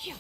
Yeah!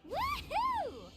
Woohoo!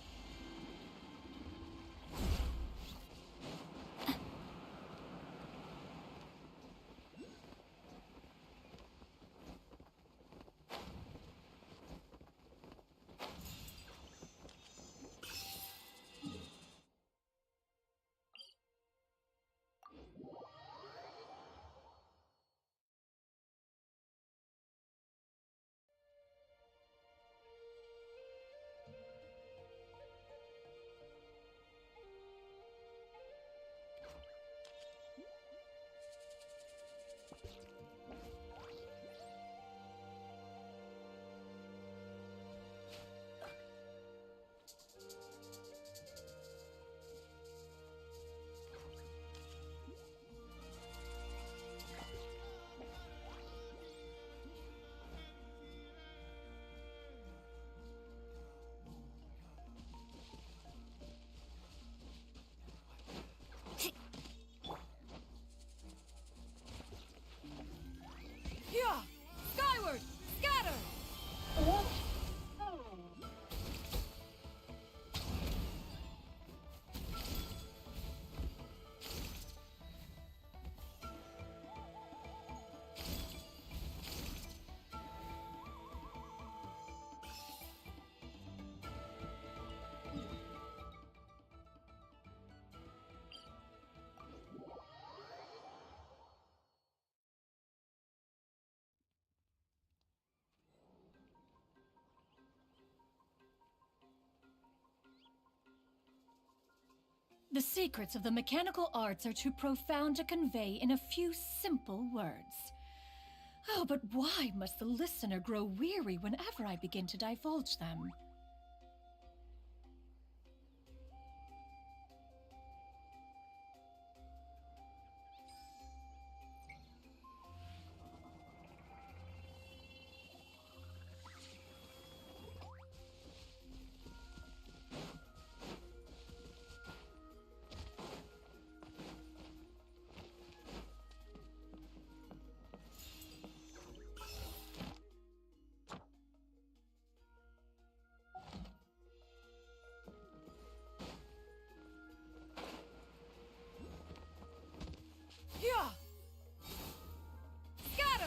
Yeah! Skyward! Scatter! The secrets of the mechanical arts are too profound to convey in a few simple words. Oh, but why must the listener grow weary whenever I begin to divulge them? Yeah! Scatter!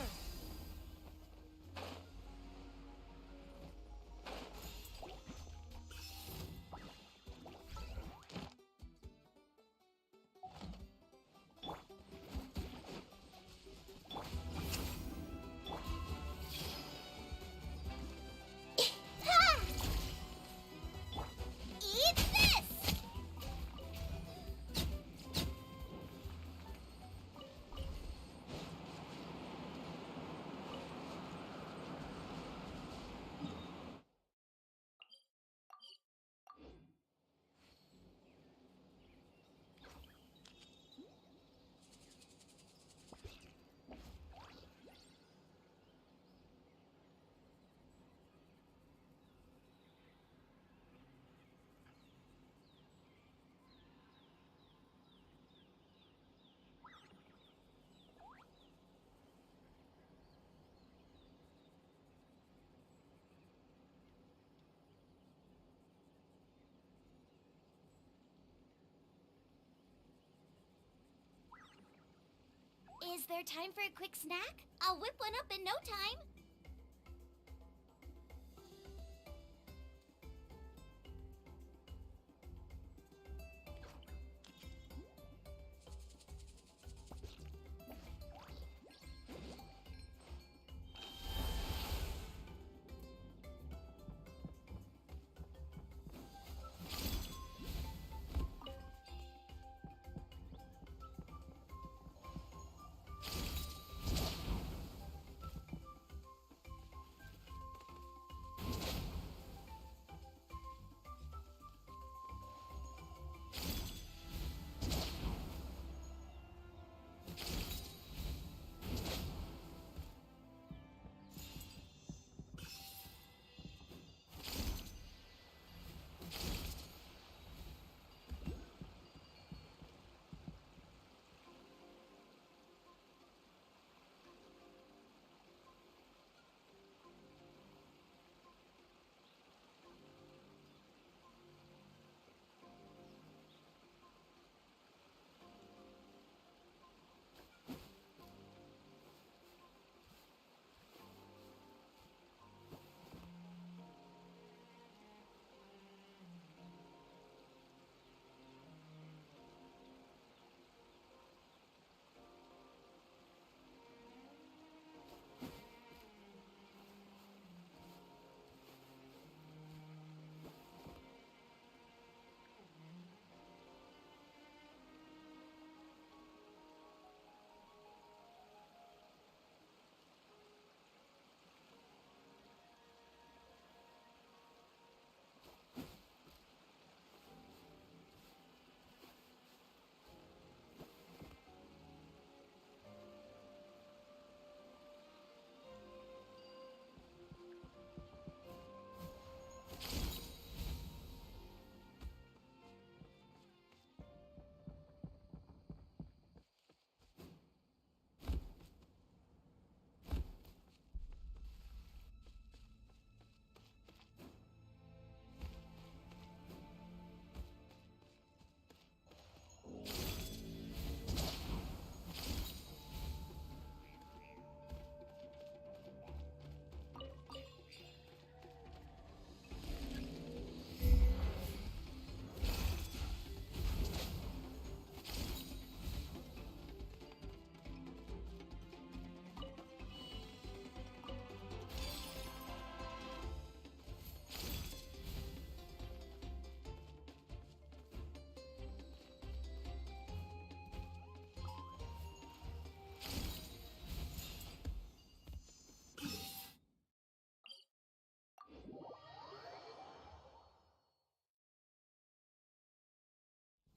Eat this! Is there time for a quick snack? I'll whip one up in no time.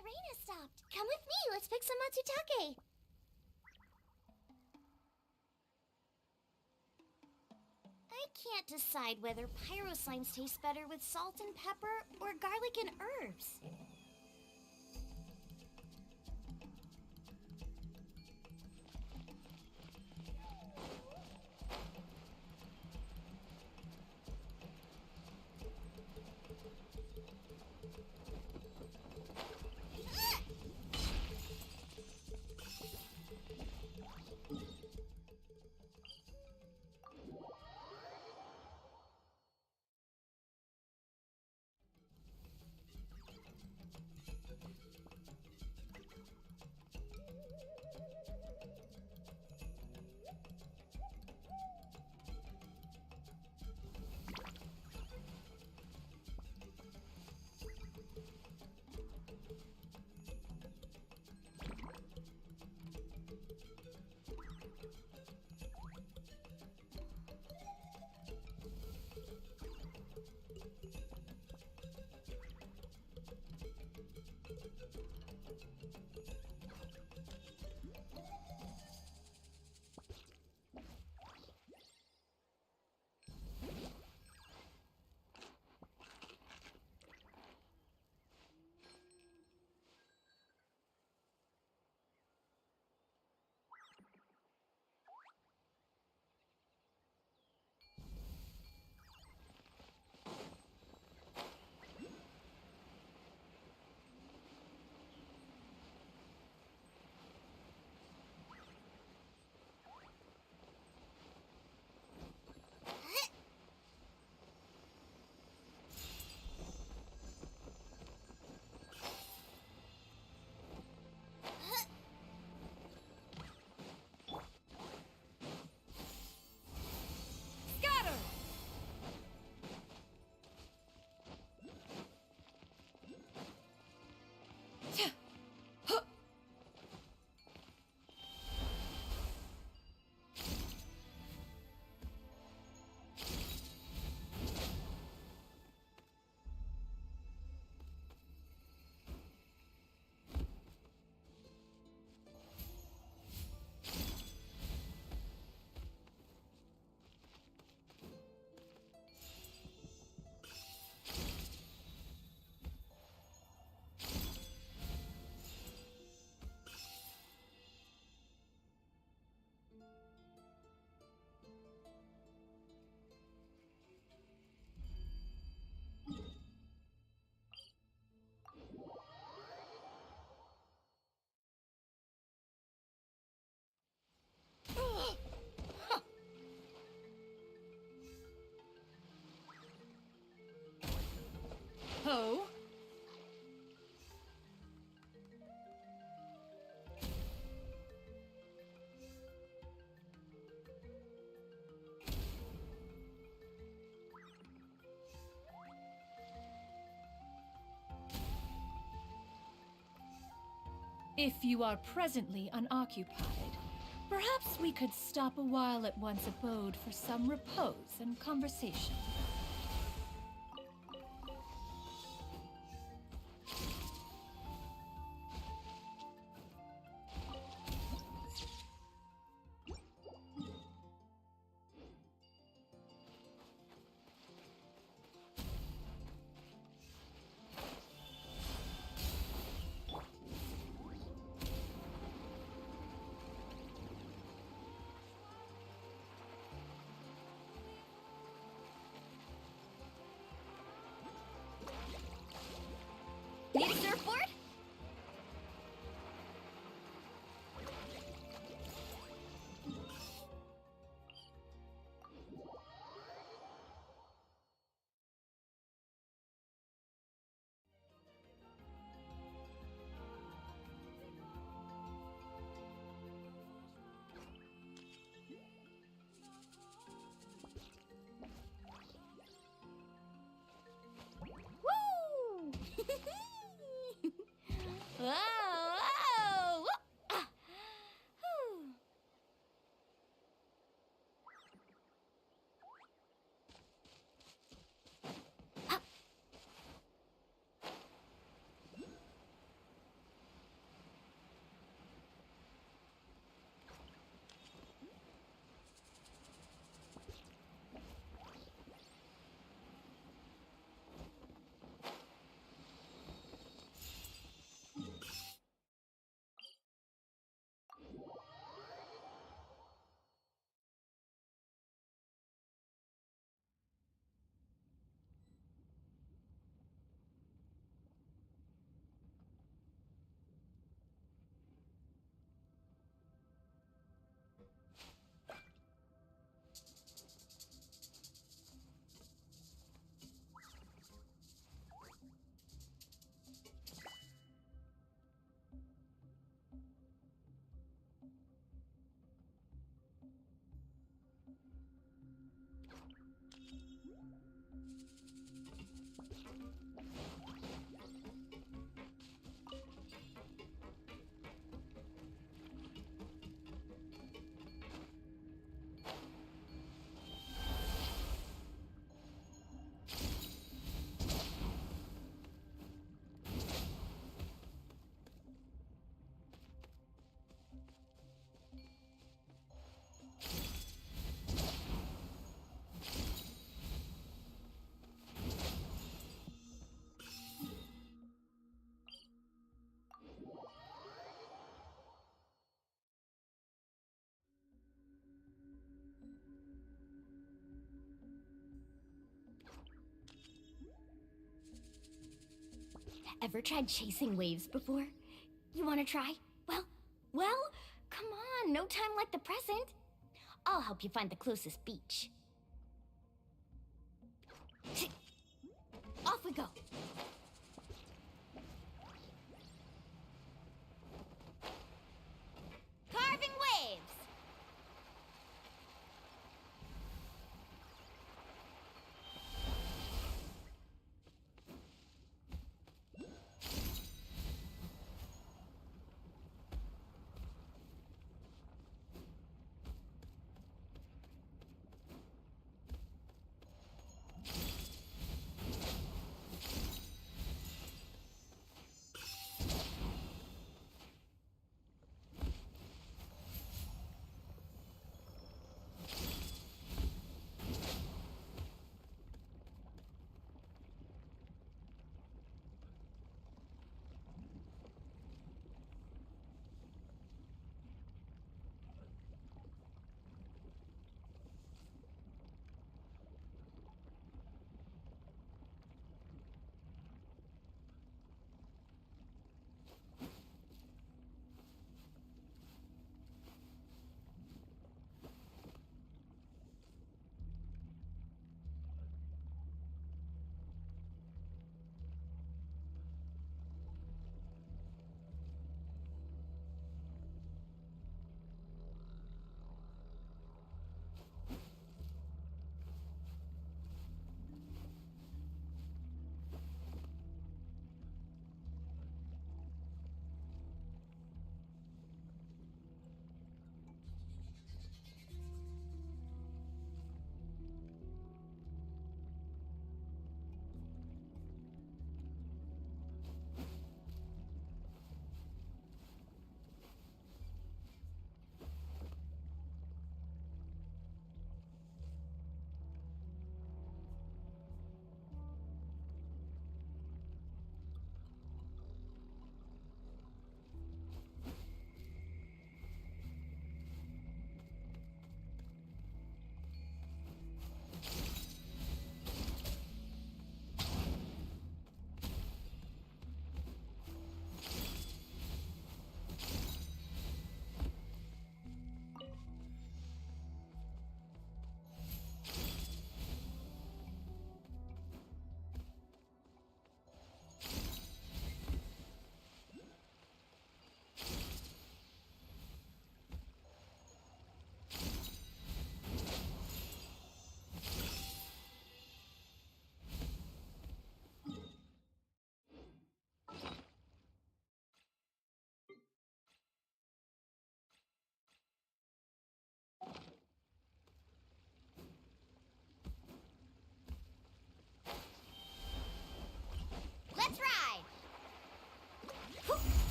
The rain has stopped. Come with me. Let's pick some matsutake. I can't decide whether pyro slimes taste better with salt and pepper or garlic and herbs. Scatter! Ho! If you are presently unoccupied, perhaps we could stop a while at one's abode for some repose and conversation. Need a surfboard? Woo! Ever tried chasing waves before? You want to try? Well, come on, no time like the present. I'll help you find the closest beach. Off we go. Carving waves!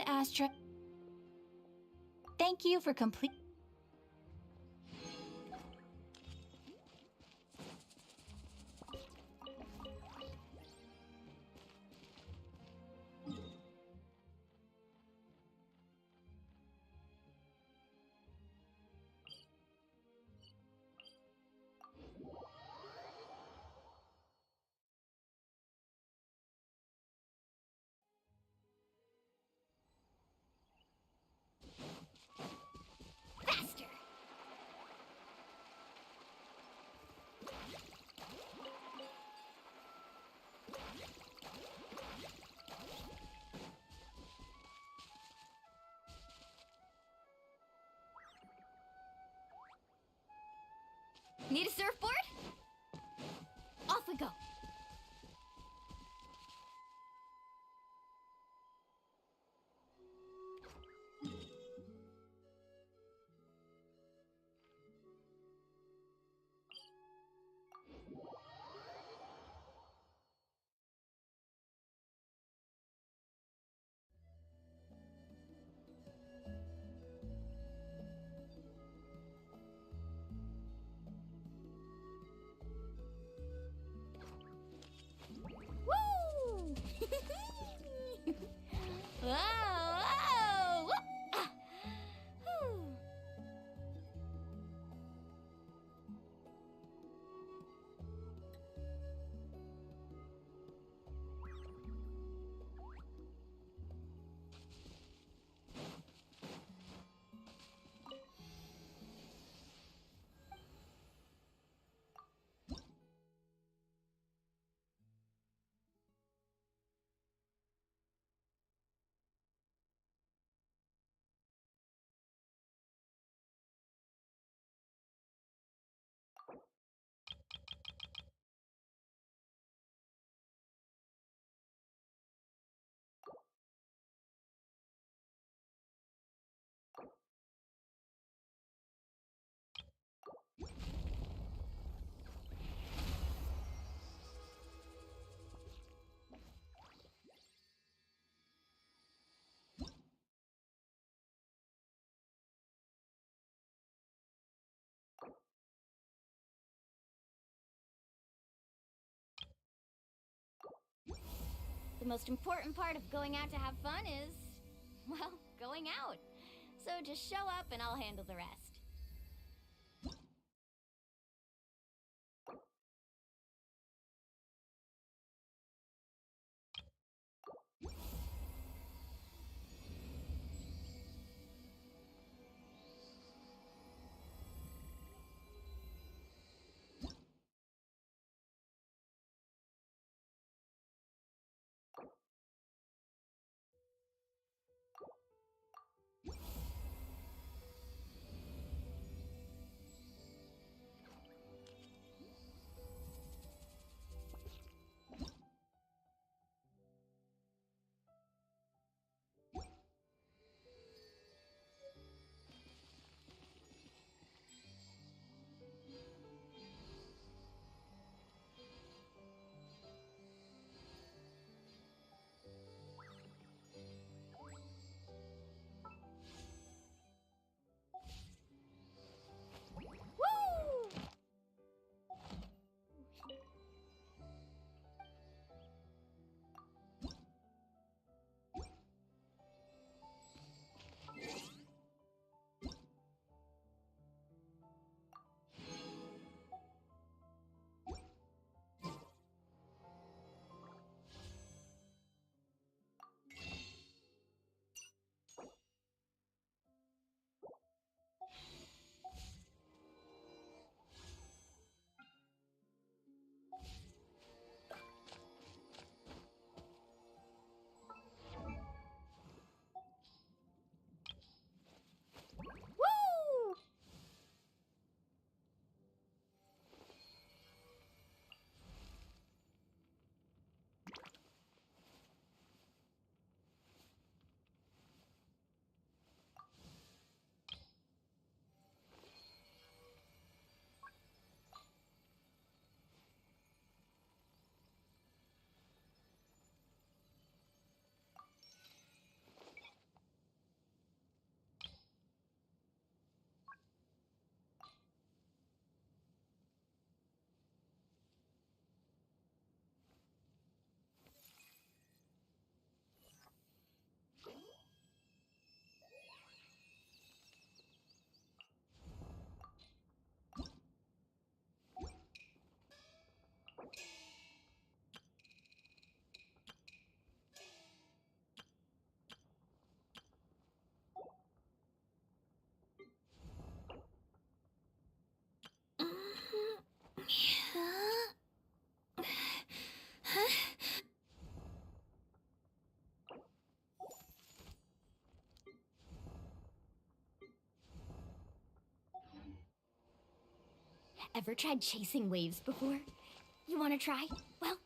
Astra. Thank you for complete. Faster! Need a surfboard? Off we go. Woo! Whoa! Whoa! Whoop! Ah. Whew. The most important part of going out to have fun is, well, going out. So just show up and I'll handle the rest. Ever tried chasing waves before? You want to try? Well,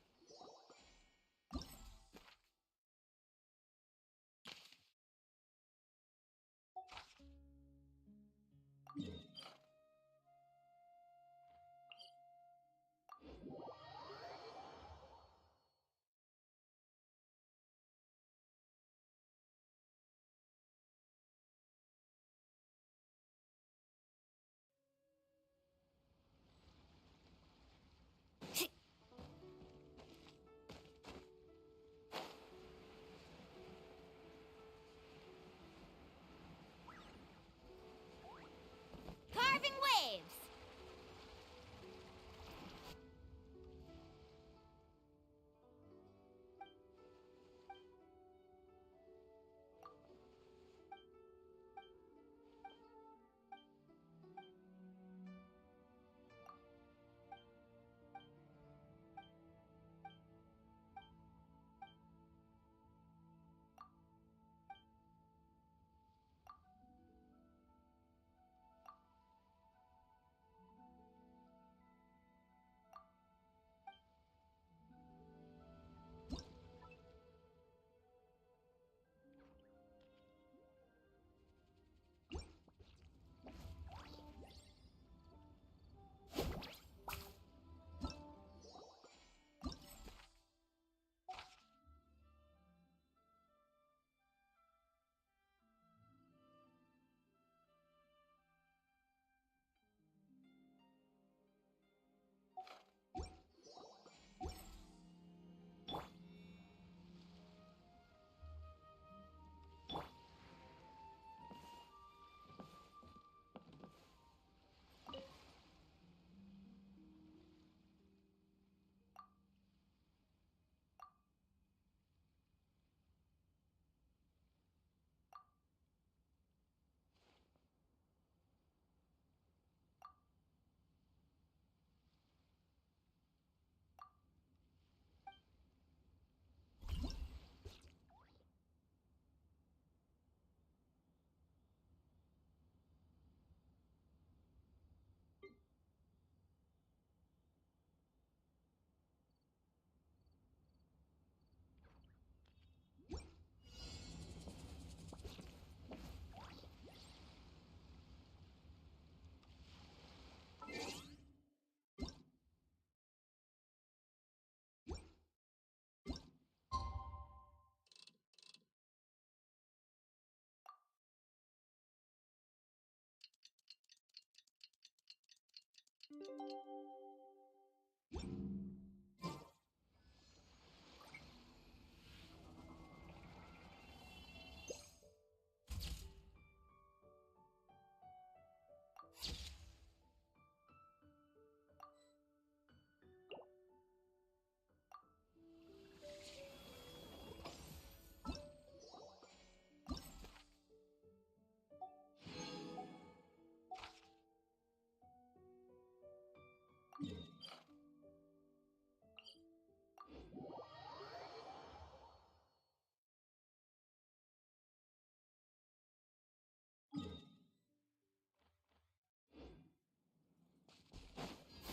carving waves!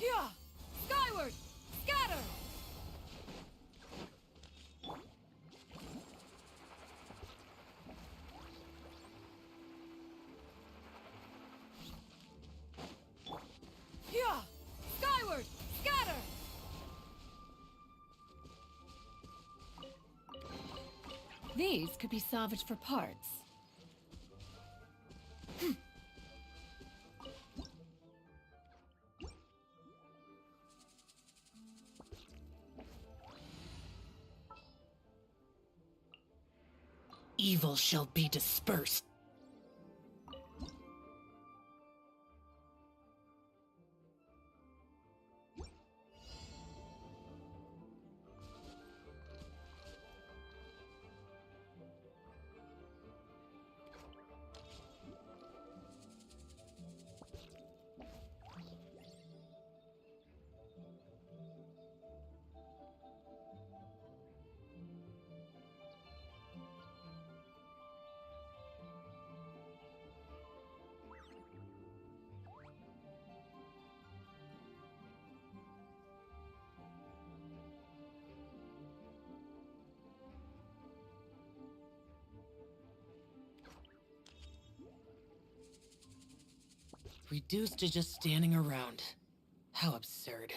Yeah! Skyward! Scatter! Yeah! Skyward! Scatter! These could be salvaged for parts. Evil shall be dispersed. Reduced to just standing around. How absurd.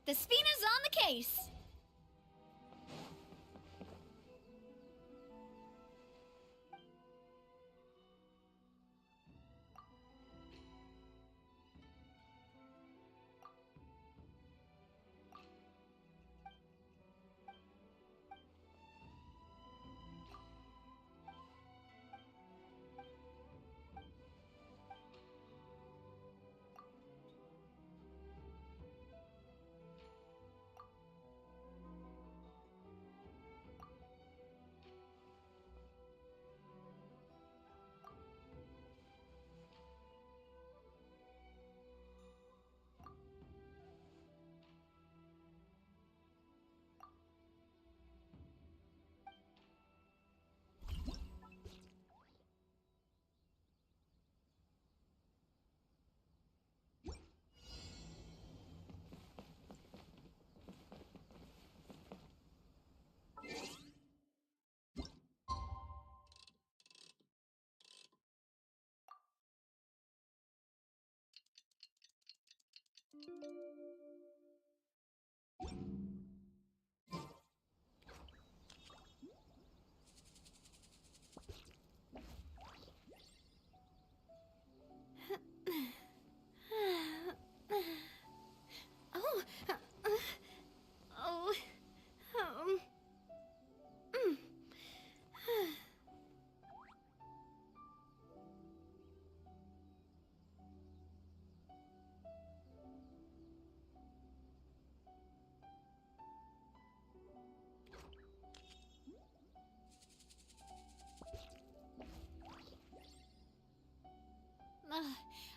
The Spina's on the case!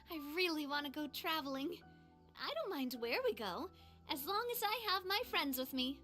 I really want to go traveling. I don't mind where we go, as long as I have my friends with me.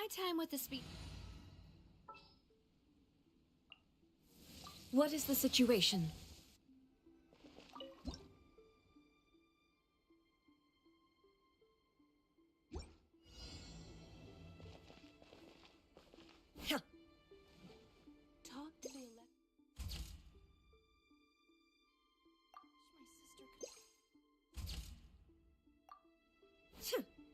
my time with the speed. What is the situation? Talk to the elect. My sister could.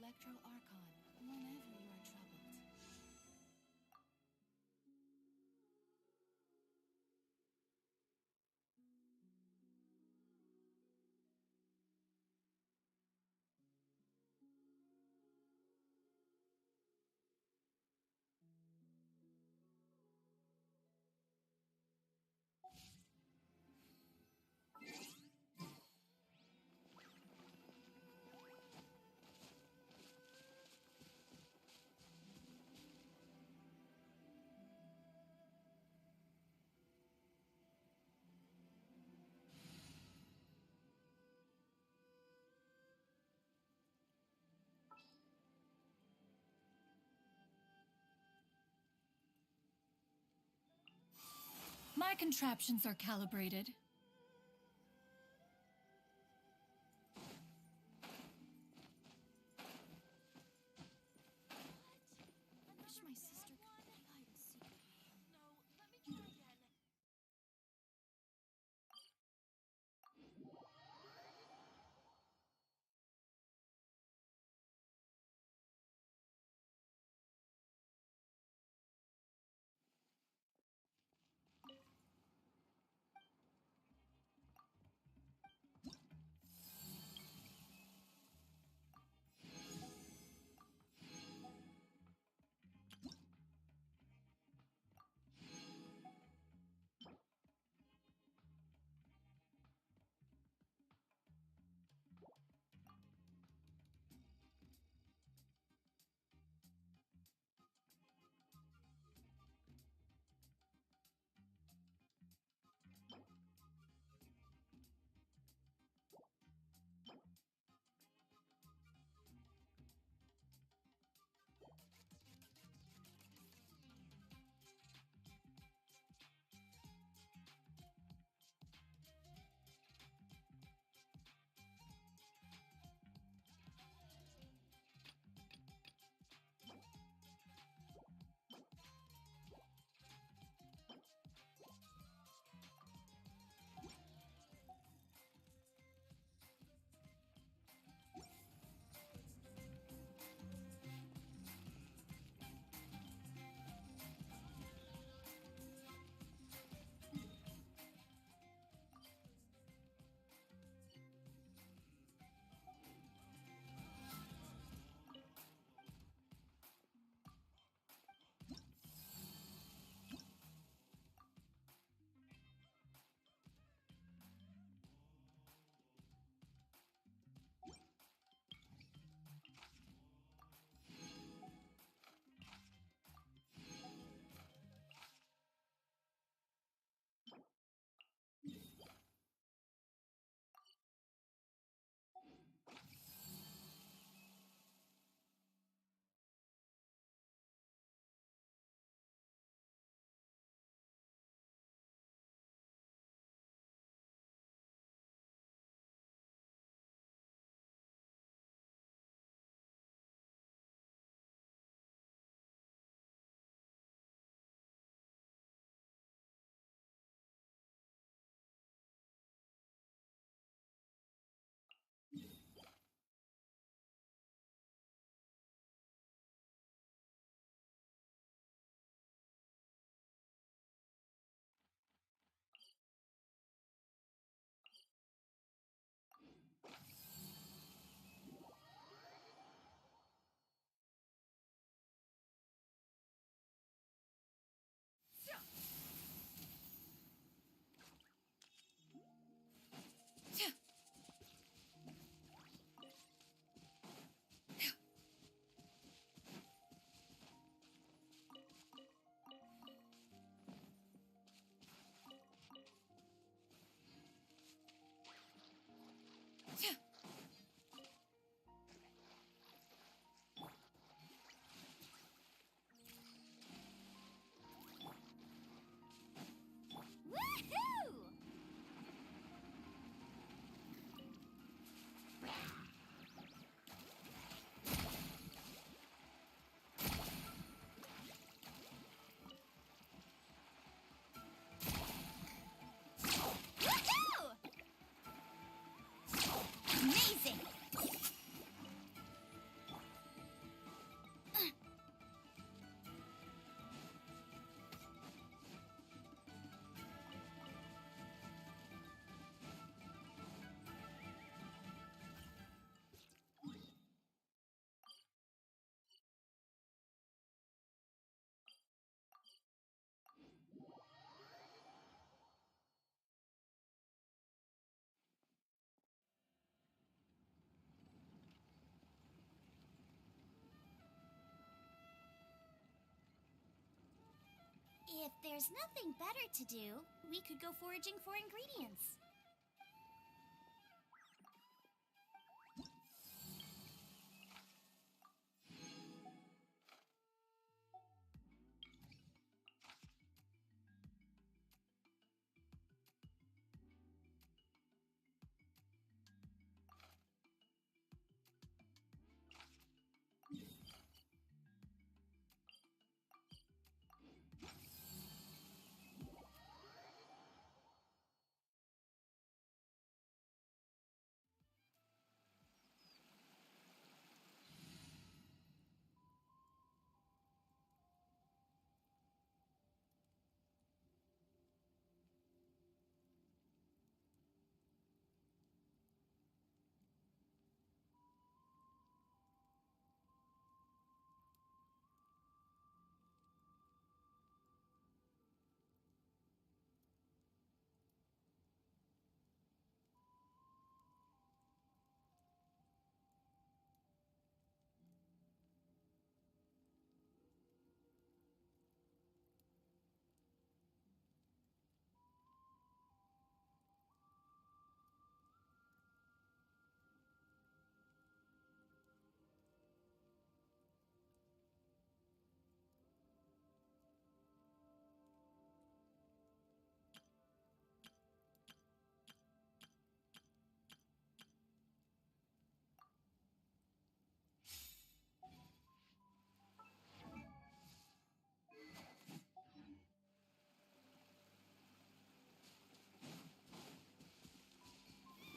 Electro Archon whenever you are troubled. My contraptions are calibrated. I wish my sister could play hide and seek with me. No, let me try again. If there's nothing better to do, we could go foraging for ingredients.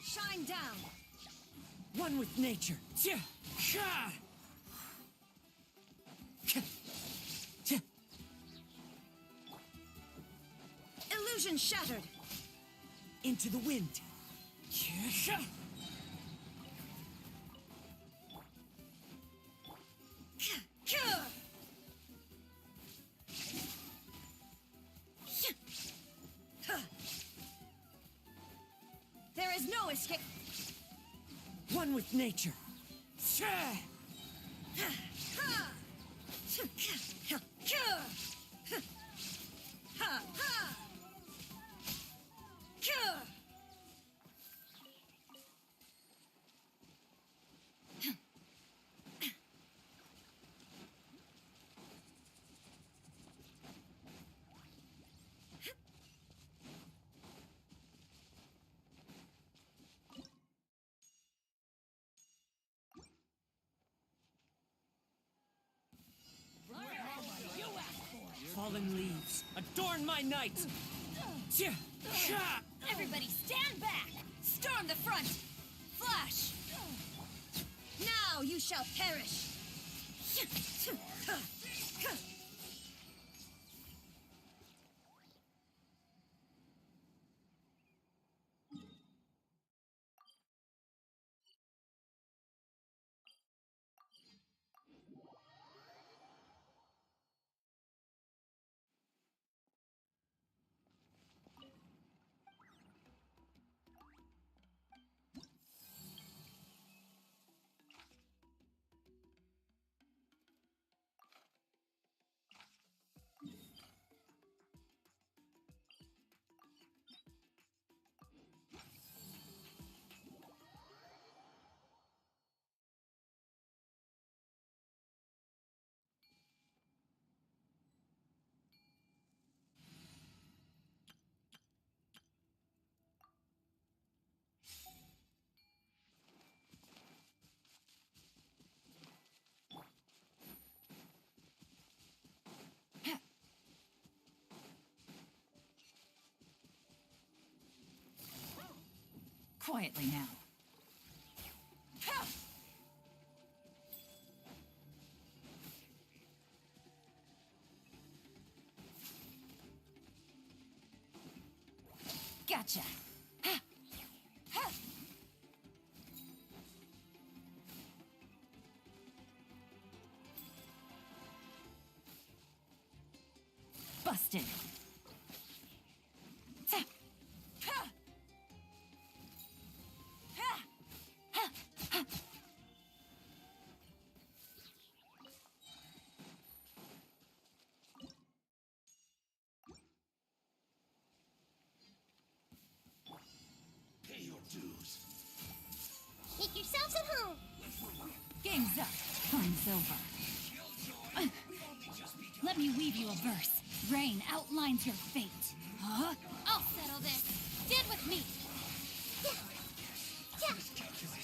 Shine down! One with nature. Illusion shattered! Into the wind. There is no escape! One with nature. Fallen leaves, adorn my night! Everybody stand back! Storm the front! Flash! Now you shall perish! Quietly now. Gotcha. Busted. yourselves at home. Game's up. Time's over. Let me weave you a verse. Rain outlines your fate. Huh? I'll settle this. Stand with me. Yeah. Yeah. Yeah. Yeah.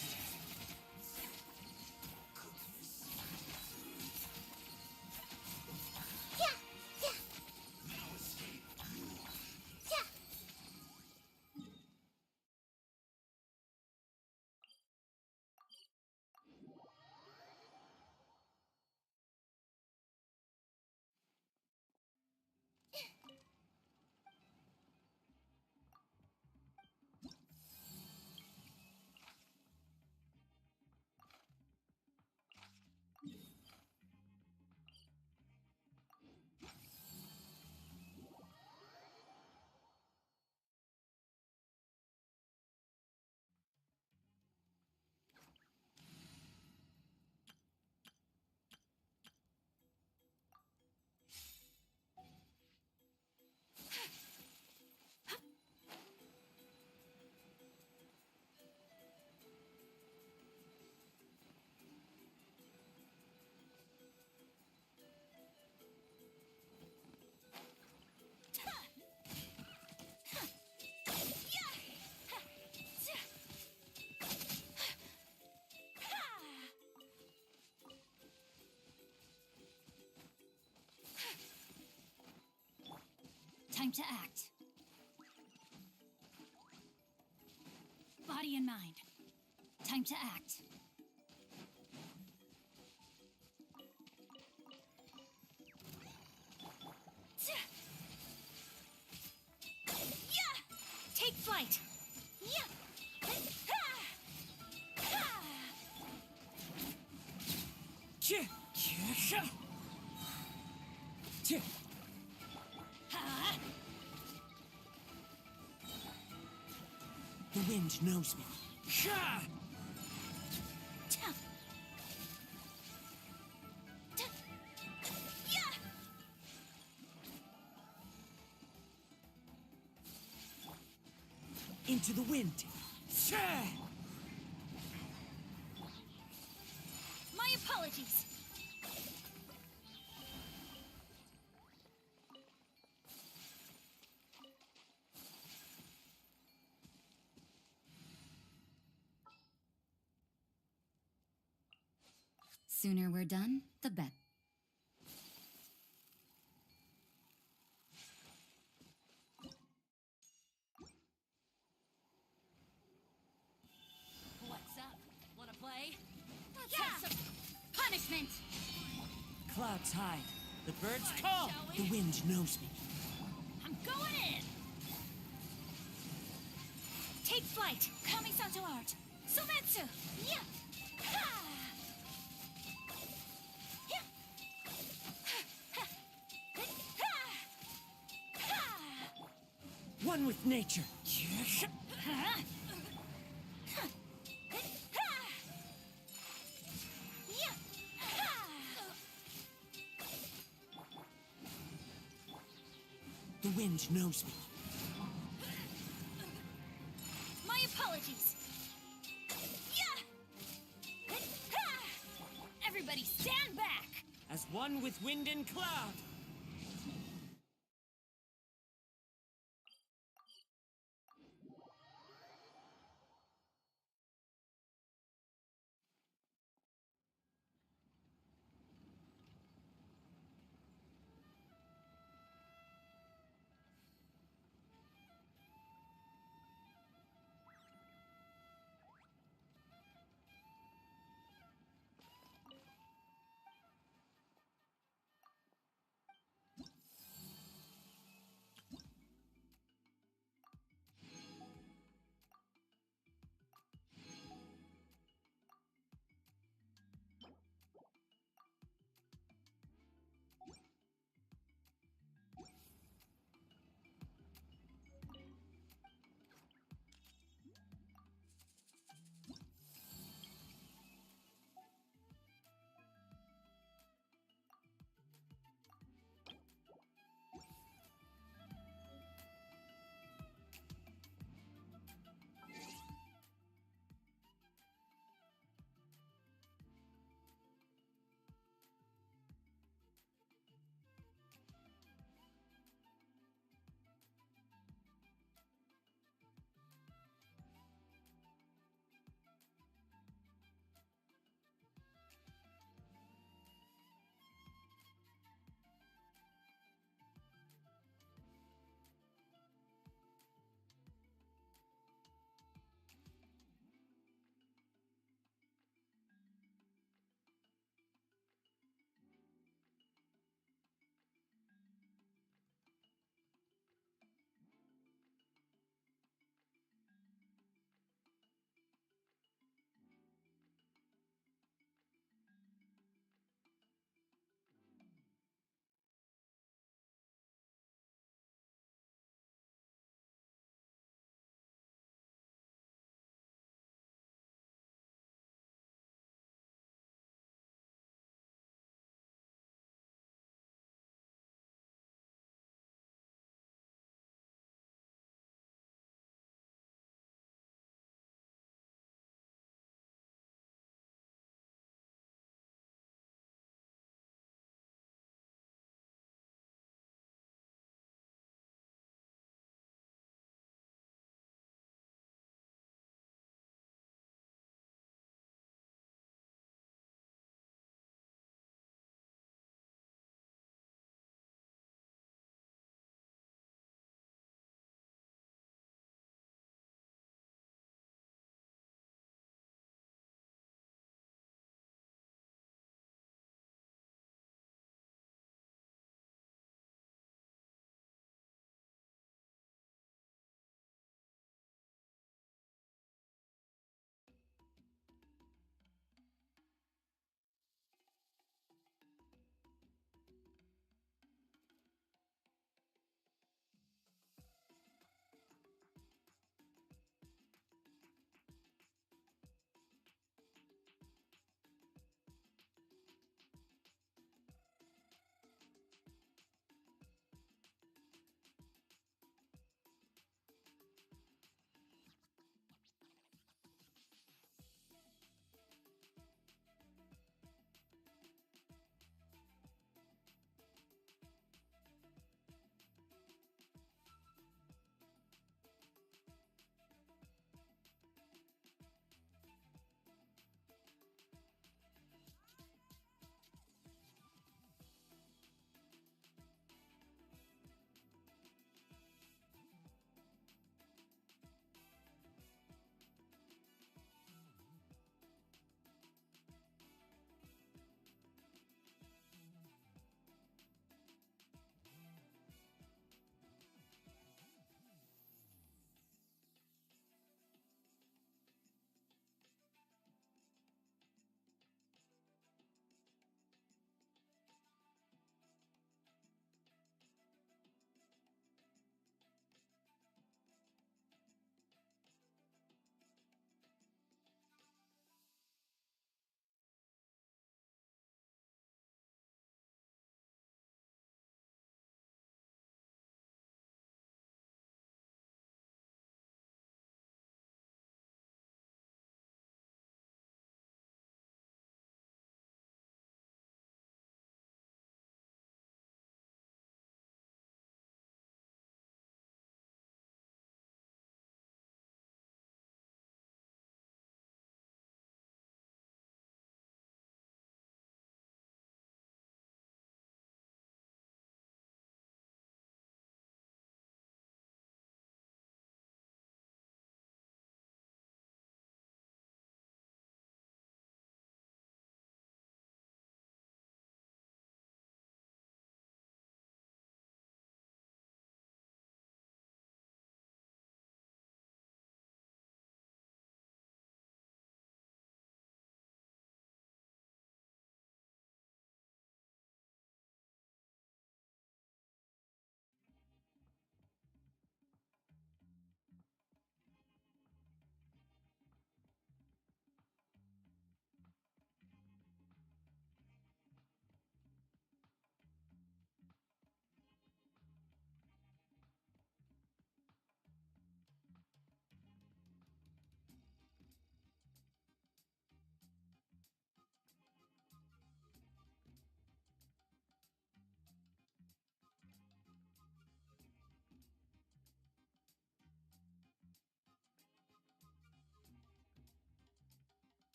Time to act. Body and mind. Time to act. Take flight. The wind knows me. Into the wind. My apologies. Sooner we're done, the better. What's up? Wanna play? Let's have some punishment. Clouds hide. The birds Fine, call. shall we? The wind knows me. I'm going in. Take flight. Kami-san to art. Sometsu. Yeah. One with nature. The wind knows me. My apologies. Everybody stand back. As one with wind and cloud.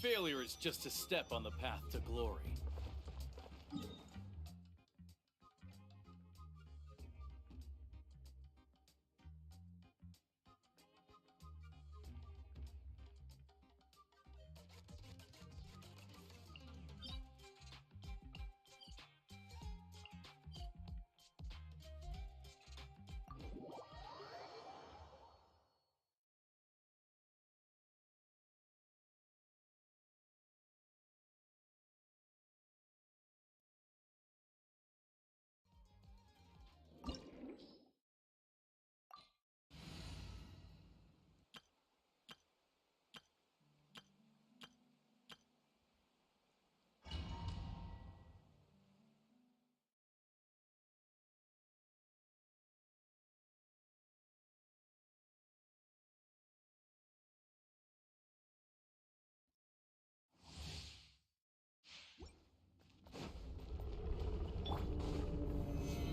Failure is just a step on the path to glory.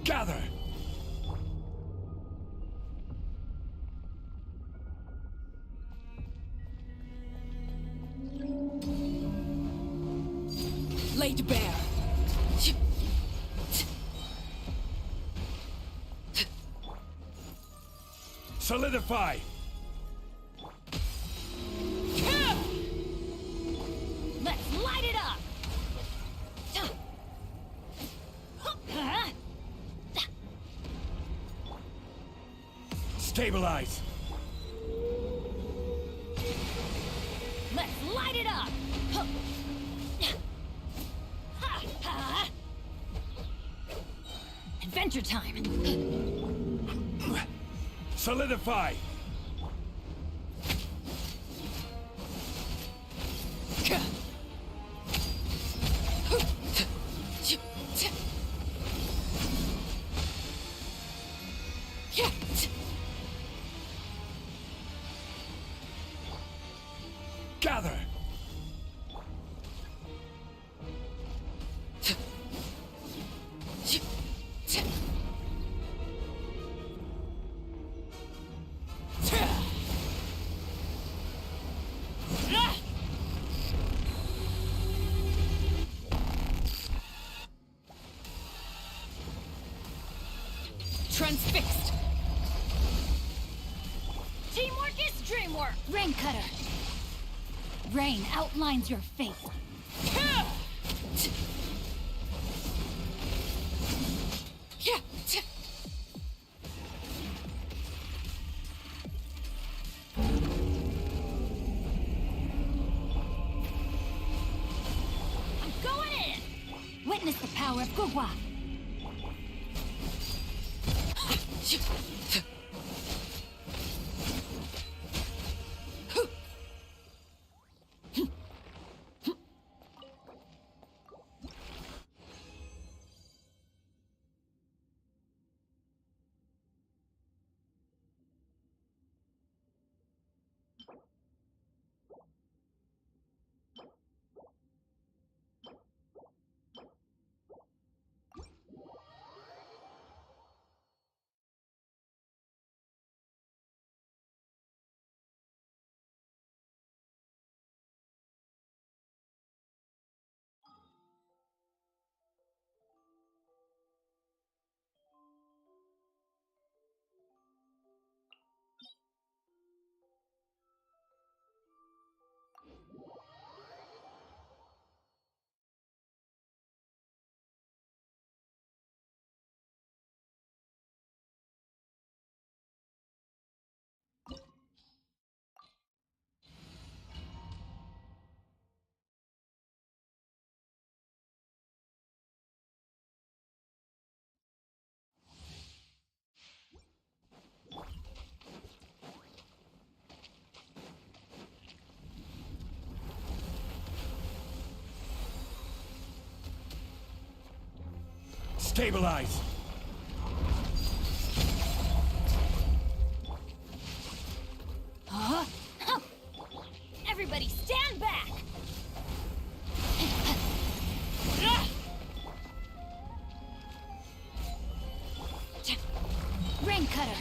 Gather! Laid bare. Solidify! Let's light it up! Stabilize! Let's light it up! Adventure time! Solidify! Gather! Transfixed! Teamwork is dreamwork! Rain Cutter! Rain outlines your fate. I'm going in! Witness the power of Gugwa. Stabilize! Huh? Everybody stand back! Rain Cutter!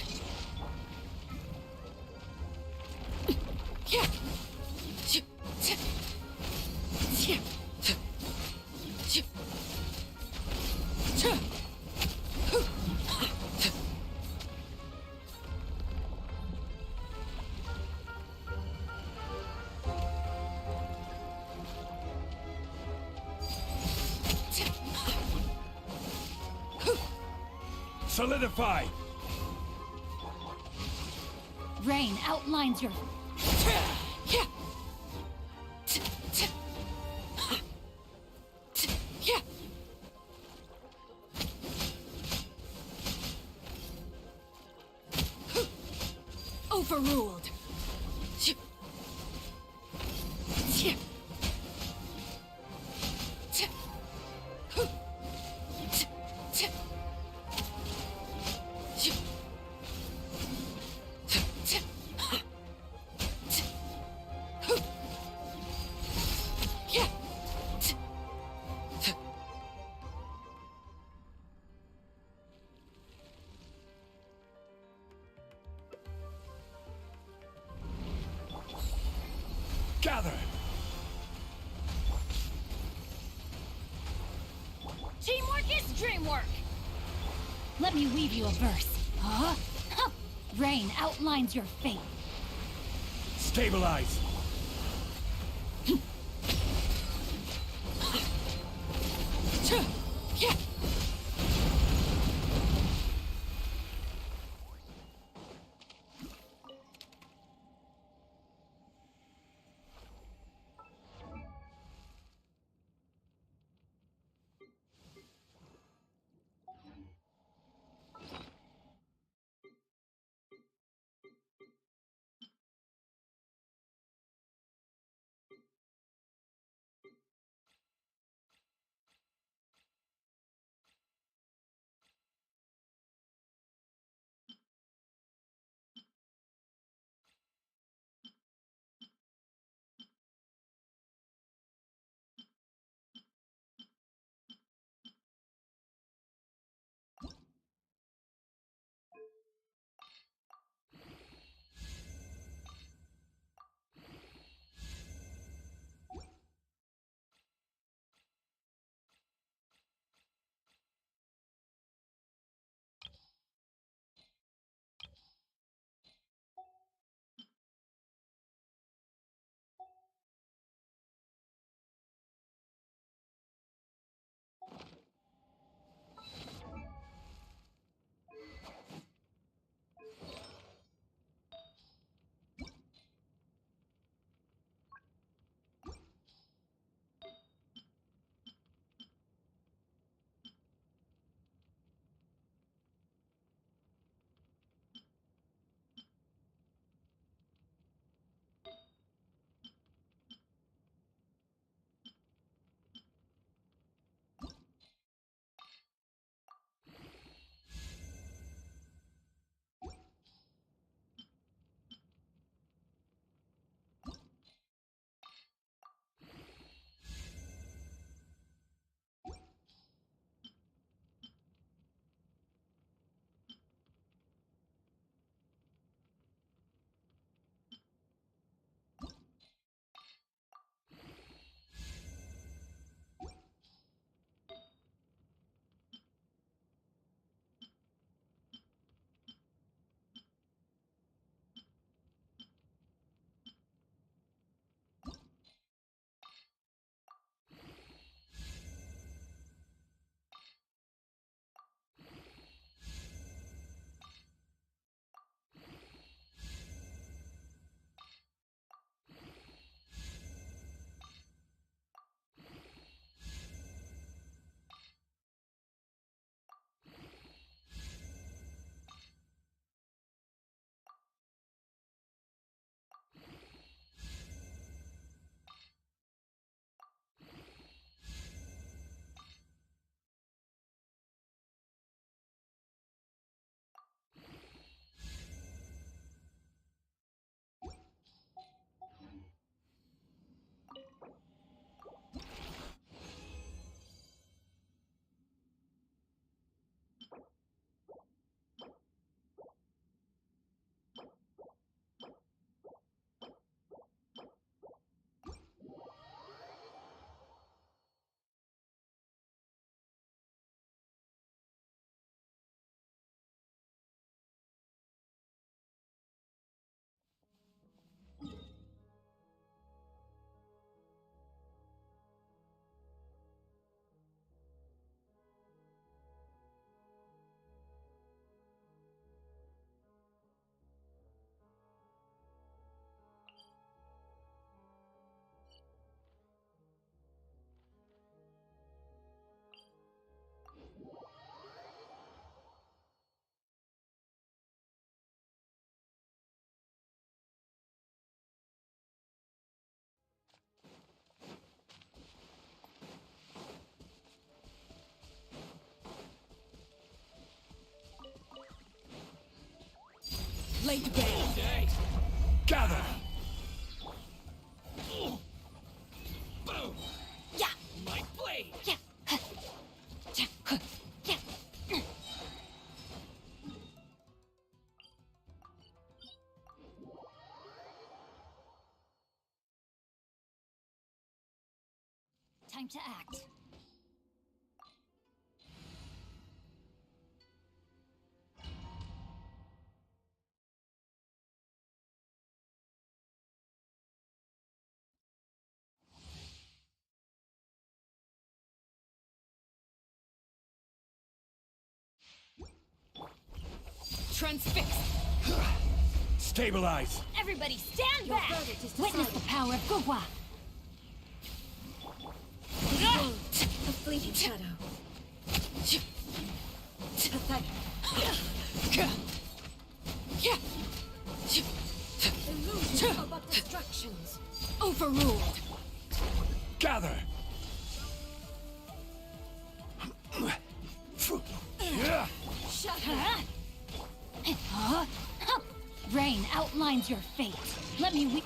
Solidify! Rain outlines your... Overruled. Gather! Teamwork is dreamwork! Let me weave you a verse. Huh? Rain outlines your fate. Stabilize! Blade Bane. Gather! Boom! Yeah. My blade! Yeah. Yeah. Time to act. Transfix. Stabilize! Everybody stand back! Witness the power of Gugwa. A fleeting shadow. Pathetic. Illusions are but distractions. Overruled. Gather! Yeah. Rain outlines your fate. Let me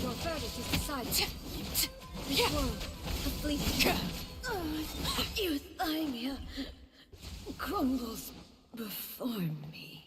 Your verdict is decided. This world, a fleeting. Euthymia crumbles before me.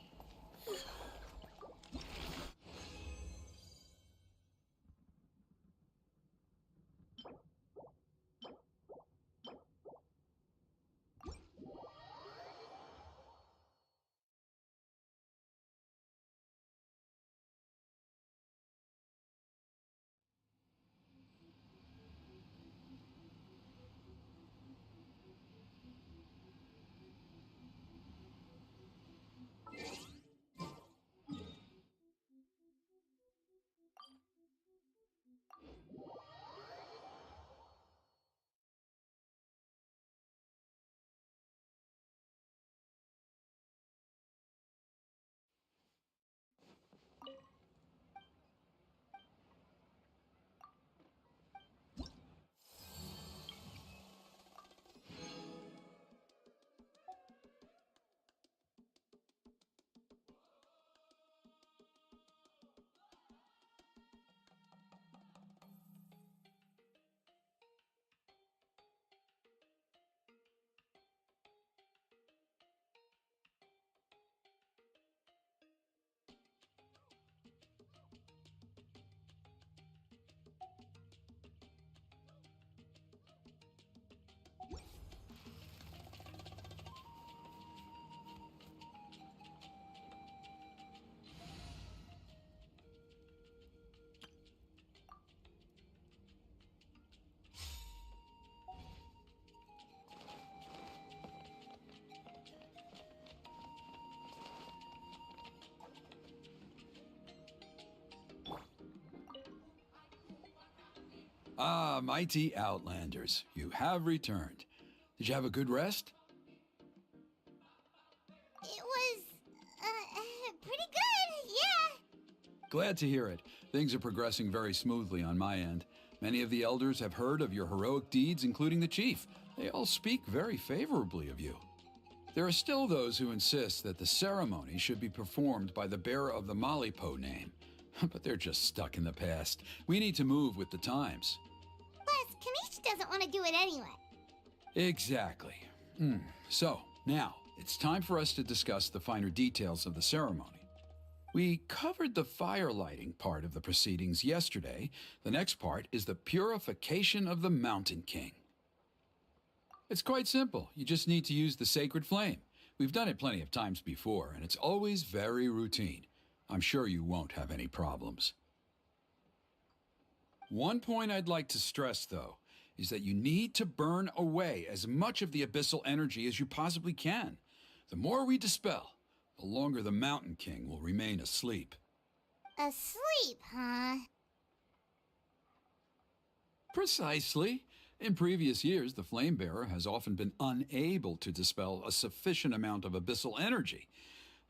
Ah, mighty Outlanders, you have returned. Did you have a good rest? It was, pretty good, yeah. Glad to hear it. Things are progressing very smoothly on my end. Many of the elders have heard of your heroic deeds, including the chief. They all speak very favorably of you. There are still those who insist that the ceremony should be performed by the bearer of the Malipo name. But they're just stuck in the past. We need to move with the times. Plus, Kanish doesn't want to do it anyway. Exactly. So, now, it's time for us to discuss the finer details of the ceremony. We covered the fire lighting part of the proceedings yesterday. The next part is the purification of the Mountain King. It's quite simple. You just need to use the sacred flame. We've done it plenty of times before, and it's always very routine. I'm sure you won't have any problems. One point I'd like to stress, though, is that you need to burn away as much of the abyssal energy as you possibly can. The more we dispel, the longer the Mountain King will remain asleep. Asleep, huh? Precisely. In previous years, the Flame Bearer has often been unable to dispel a sufficient amount of abyssal energy.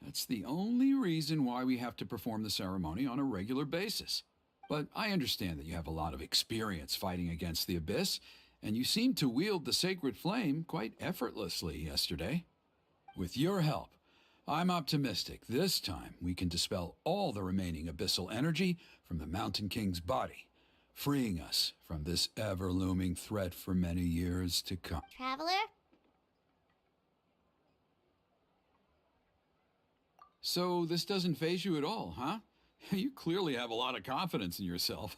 That's the only reason why we have to perform the ceremony on a regular basis. But I understand that you have a lot of experience fighting against the Abyss, and you seemed to wield the sacred flame quite effortlessly yesterday. With your help, I'm optimistic this time we can dispel all the remaining abyssal energy from the Mountain King's body, freeing us from this ever-looming threat for many years to come. Traveler? So this doesn't faze you at all, huh? You clearly have a lot of confidence in yourself.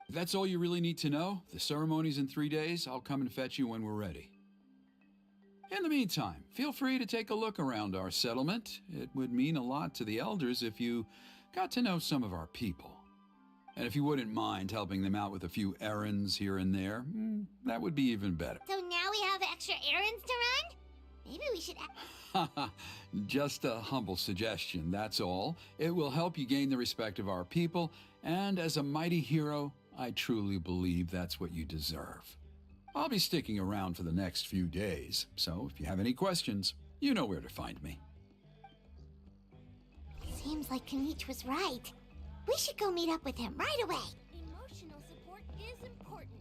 If that's all you really need to know, the ceremony's in 3 days. I'll come and fetch you when we're ready. In the meantime, feel free to take a look around our settlement. It would mean a lot to the elders if you got to know some of our people. And if you wouldn't mind helping them out with a few errands here and there, that would be even better. So now we have extra errands to run? Maybe we should... Just a humble suggestion, that's all. It will help you gain the respect of our people, and as a mighty hero, I truly believe that's what you deserve. I'll be sticking around for the next few days, so if you have any questions, you know where to find me. Seems like Kanich was right. We should go meet up with him right away. Emotional support is important.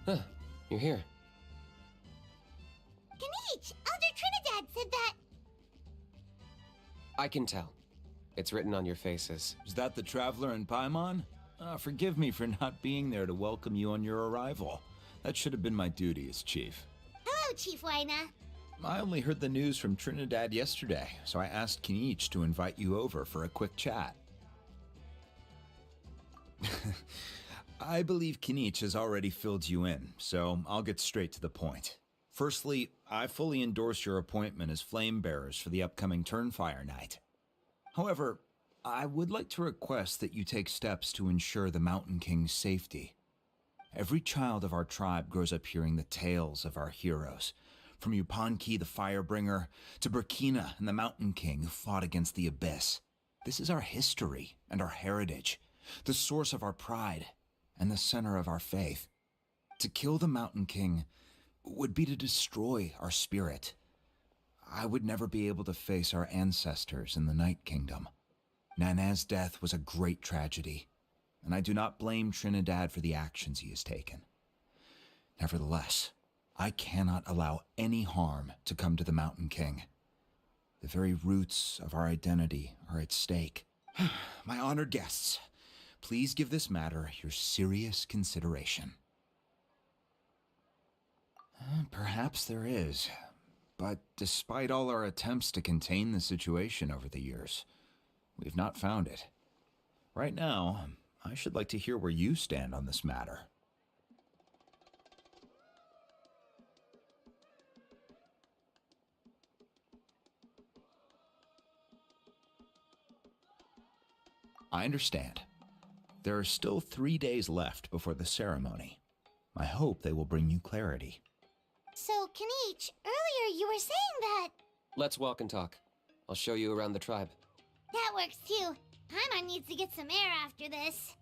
Huh, you're here. Kanich, Elder Trinidad said that... I can tell. It's written on your faces. Is that the Traveler and Paimon? Forgive me for not being there to welcome you on your arrival. That should have been my duty as chief. Hello, Chief Waina. I only heard the news from Trinidad yesterday, so I asked Kinich to invite you over for a quick chat. I believe Kinich has already filled you in, so I'll get straight to the point. Firstly, I fully endorse your appointment as flame bearers for the upcoming Turnfire Night. However, I would like to request that you take steps to ensure the Mountain King's safety. Every child of our tribe grows up hearing the tales of our heroes, from Yupanqui the Firebringer to Burkina and the Mountain King who fought against the Abyss. This is our history and our heritage, the source of our pride and the center of our faith. To kill the Mountain King would be to destroy our spirit. I would never be able to face our ancestors in the Night Kingdom. Nana's death was a great tragedy, and I do not blame Trinidad for the actions he has taken. Nevertheless, I cannot allow any harm to come to the Mountain King. The very roots of our identity are at stake. My honored guests, please give this matter your serious consideration. Perhaps there is, but despite all our attempts to contain the situation over the years, we've not found it. Right now, I should like to hear where you stand on this matter. I understand. There are still 3 days left before the ceremony. I hope they will bring you clarity. So, Kanich, earlier you were saying that... Let's walk and talk. I'll show you around the tribe. That works too. Paimon needs to get some air after this.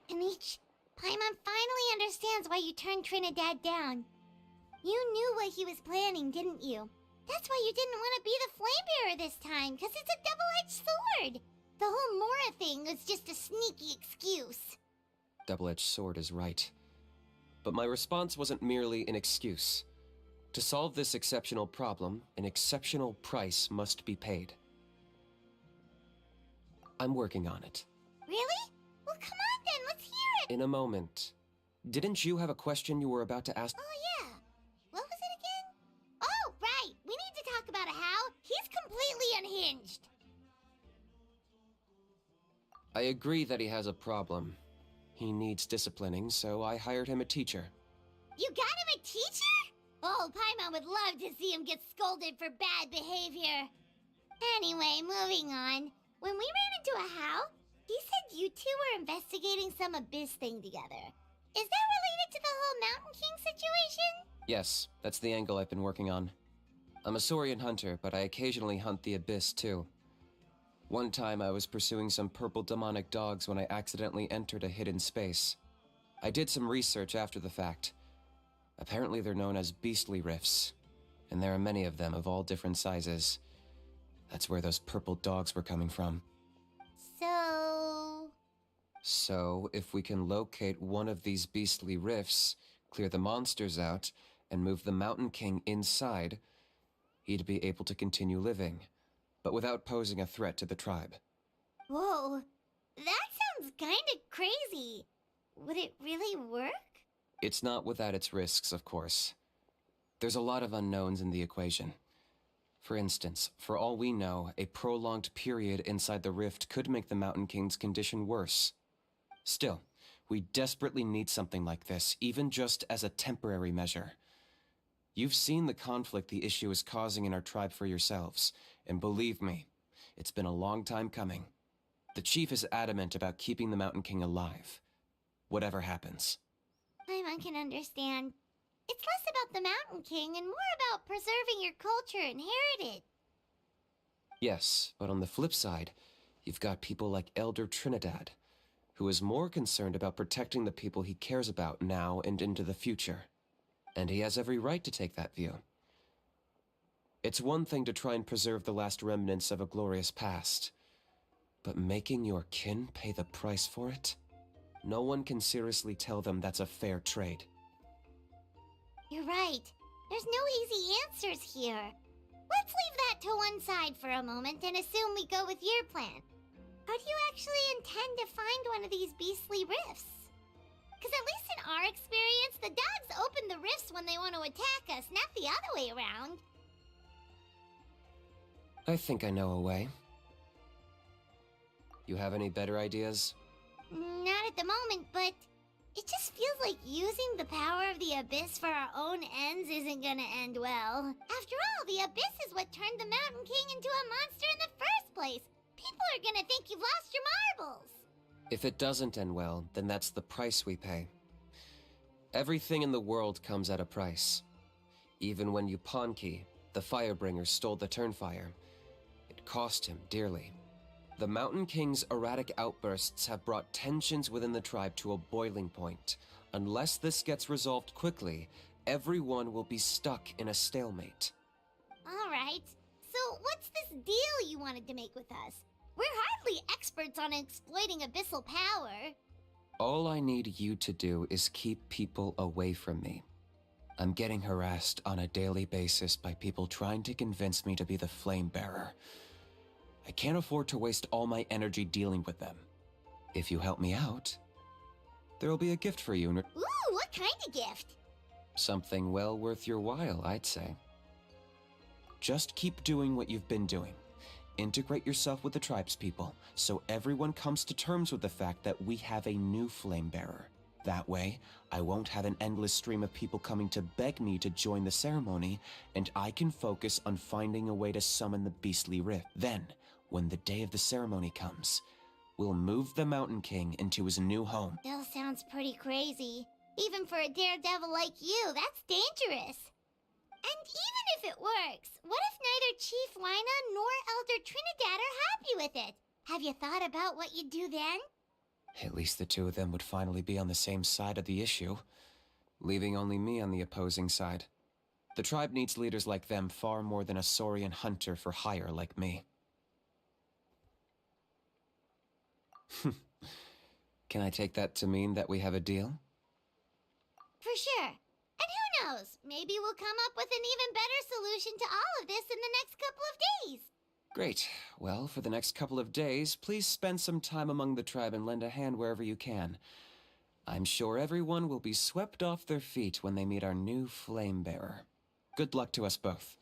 Kanich, Paimon finally understands why you turned Trinidad down. You knew what he was planning, didn't you? That's why you didn't want to be the flame bearer this time, because it's a double-edged sword. The whole Mora thing was just a sneaky excuse. Double-edged sword is right. But my response wasn't merely an excuse. To solve this exceptional problem, an exceptional price must be paid. I'm working on it. Really? Well, come on then, let's hear it! In a moment. Didn't you have a question you were about to ask? Oh, yeah. What was it again? Oh, right! We need to talk about How. He's completely unhinged. I agree that he has a problem. He needs disciplining, so I hired him a teacher. You got him a teacher? Oh, Paimon would love to see him get scolded for bad behavior. Anyway, moving on. When we ran into How, he said you two were investigating some Abyss thing together. Is that related to the whole Mountain King situation? Yes, that's the angle I've been working on. I'm a Saurian hunter, but I occasionally hunt the Abyss too. One time I was pursuing some purple demonic dogs when I accidentally entered a hidden space. I did some research after the fact. Apparently they're known as beastly rifts, and there are many of them of all different sizes. That's where those purple dogs were coming from. So, if we can locate one of these beastly rifts, clear the monsters out, and move the Mountain King inside, he'd be able to continue living, but without posing a threat to the tribe. whoa, that sounds kinda crazy. Would it really work? It's not without its risks, of course. There's a lot of unknowns in the equation. For instance, for all we know, a prolonged period inside the rift could make the Mountain King's condition worse. Still, we desperately need something like this, even just as a temporary measure. You've seen the conflict the issue is causing in our tribe for yourselves, and believe me, it's been a long time coming. The chief is adamant about keeping the Mountain King alive, whatever happens. Paimon can understand. It's less about the Mountain King and more about preserving your culture and heritage. Yes, but on the flip side, you've got people like Elder Trinidad, who is more concerned about protecting the people he cares about now and into the future. And he has every right to take that view. It's one thing to try and preserve the last remnants of a glorious past, but making your kin pay the price for it? No one can seriously tell them that's a fair trade. You're right. There's no easy answers here. Let's leave that to one side for a moment and assume we go with your plan. How do you actually intend to find one of these beastly rifts? Because at least in our experience, the dogs open the rifts when they want to attack us, not the other way around. I think I know a way. You have any better ideas? Not at the moment, but it just feels like using the power of the Abyss for our own ends isn't gonna end well. After all, the Abyss is what turned the Mountain King into a monster in the first place. People are gonna think you've lost your marbles. If it doesn't end well, then that's the price we pay. Everything in the world comes at a price. Even when Yupanqui, the Firebringer, stole the Turnfire, it cost him dearly. The Mountain King's erratic outbursts have brought tensions within the tribe to a boiling point. Unless this gets resolved quickly, everyone will be stuck in a stalemate. Alright, so what's this deal you wanted to make with us? We're hardly experts on exploiting abyssal power. All I need you to do is keep people away from me. I'm getting harassed on a daily basis by people trying to convince me to be the flame bearer. I can't afford to waste all my energy dealing with them. If you help me out, there'll be a gift for you. Ooh, what kind of gift? Something well worth your while, I'd say. Just keep doing what you've been doing. Integrate yourself with the tribespeople, so everyone comes to terms with the fact that we have a new flame bearer. That way, I won't have an endless stream of people coming to beg me to join the ceremony, and I can focus on finding a way to summon the beastly rift. Then, when the day of the ceremony comes, we'll move the Mountain King into his new home. Still sounds pretty crazy. Even for a daredevil like you, that's dangerous. And even if it works, what if neither Chief Lina nor Elder Trinidad are happy with it? Have you thought about what you'd do then? At least the two of them would finally be on the same side of the issue, leaving only me on the opposing side. The tribe needs leaders like them far more than a Saurian hunter for hire like me. Can I take that to mean that we have a deal? For sure. And who knows, maybe we'll come up with an even better solution to all of this in the next couple of days. Great. Well, for the next couple of days, please spend some time among the tribe and lend a hand wherever you can. I'm sure everyone will be swept off their feet when they meet our new flame bearer. Good luck to us both.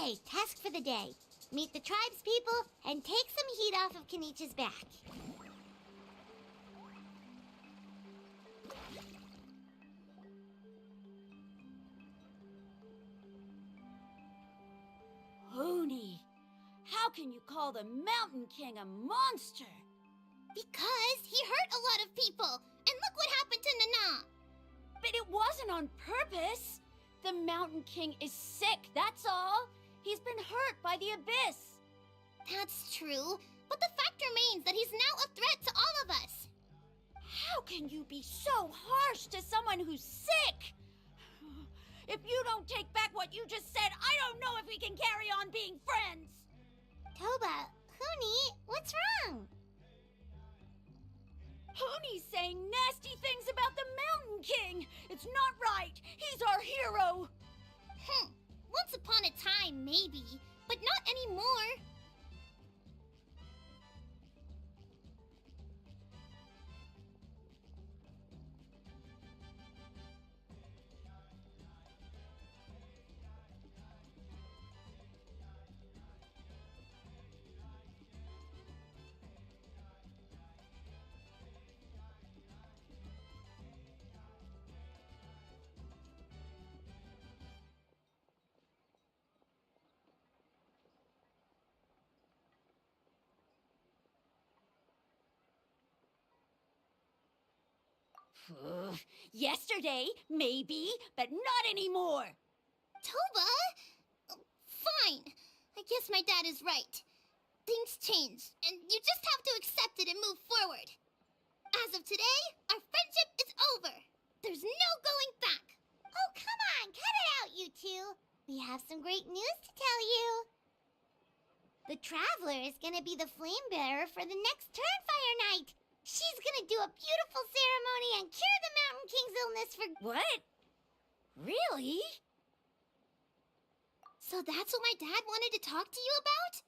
Okay, task for the day. Meet the tribespeople and take some heat off of Kenich's back. Hoonie, how can you call the Mountain King a monster? Because he hurt a lot of people, and look what happened to Nana. But it wasn't on purpose. The Mountain King is sick, that's all. He's been hurt by the abyss. That's true, but the fact remains that he's now a threat to all of us. How can you be so harsh to someone who's sick? If you don't take back what you just said, I don't know if we can carry on being friends. Toba, Hoonie, what's wrong? Hoonie's saying nasty things about the Mountain King. It's not right. He's our hero. Once upon a time, maybe, but not anymore. Yesterday, maybe, but not anymore. Toba? Fine. I guess my dad is right. Things change, and you just have to accept it and move forward. As of today, our friendship is over. There's no going back. Oh, come on, cut it out, you two. We have some great news to tell you. The Traveler is gonna be the flame bearer for the next Turnfire Night. She's gonna do a beautiful ceremony and cure the Mountain King's illness for... What? Really? So that's what my dad wanted to talk to you about?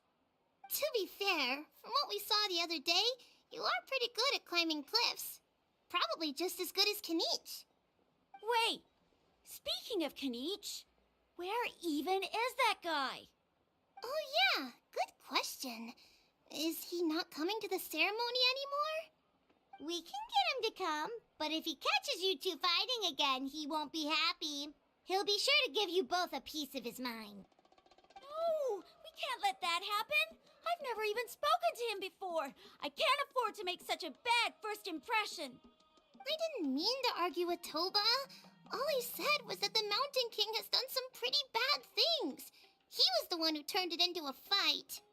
To be fair, from what we saw the other day, you are pretty good at climbing cliffs. Probably just as good as Kenich. Wait, speaking of Kenich, where even is that guy? Oh yeah, good question. Is he not coming to the ceremony anymore? We can get him to come, but if he catches you two fighting again, he won't be happy. He'll be sure to give you both a piece of his mind. No, we can't let that happen. I've never even spoken to him before. I can't afford to make such a bad first impression. I didn't mean to argue with Toba. All I said was that the Mountain King has done some pretty bad things. He was the one who turned it into a fight.